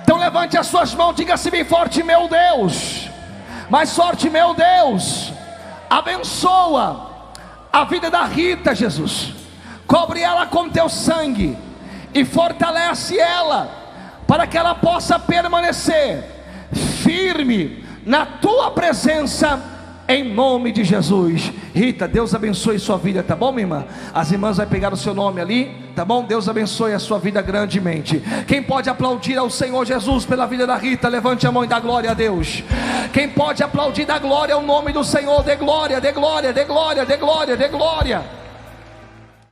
Então levante as suas mãos, diga assim bem forte: meu Deus, mais forte, meu Deus, abençoa a vida da Rita, Jesus. Cobre ela com teu sangue e fortalece ela, para que ela possa permanecer firme na tua presença, em nome de Jesus. Rita, Deus abençoe sua vida, tá bom, minha irmã? As irmãs vão pegar o seu nome ali, tá bom? Deus abençoe a sua vida grandemente. Quem pode aplaudir ao Senhor Jesus pela vida da Rita, levante a mão e dá glória a Deus. Quem pode aplaudir, dá glória ao nome do Senhor. Dê glória, dê glória, dê glória, dê glória, dê glória.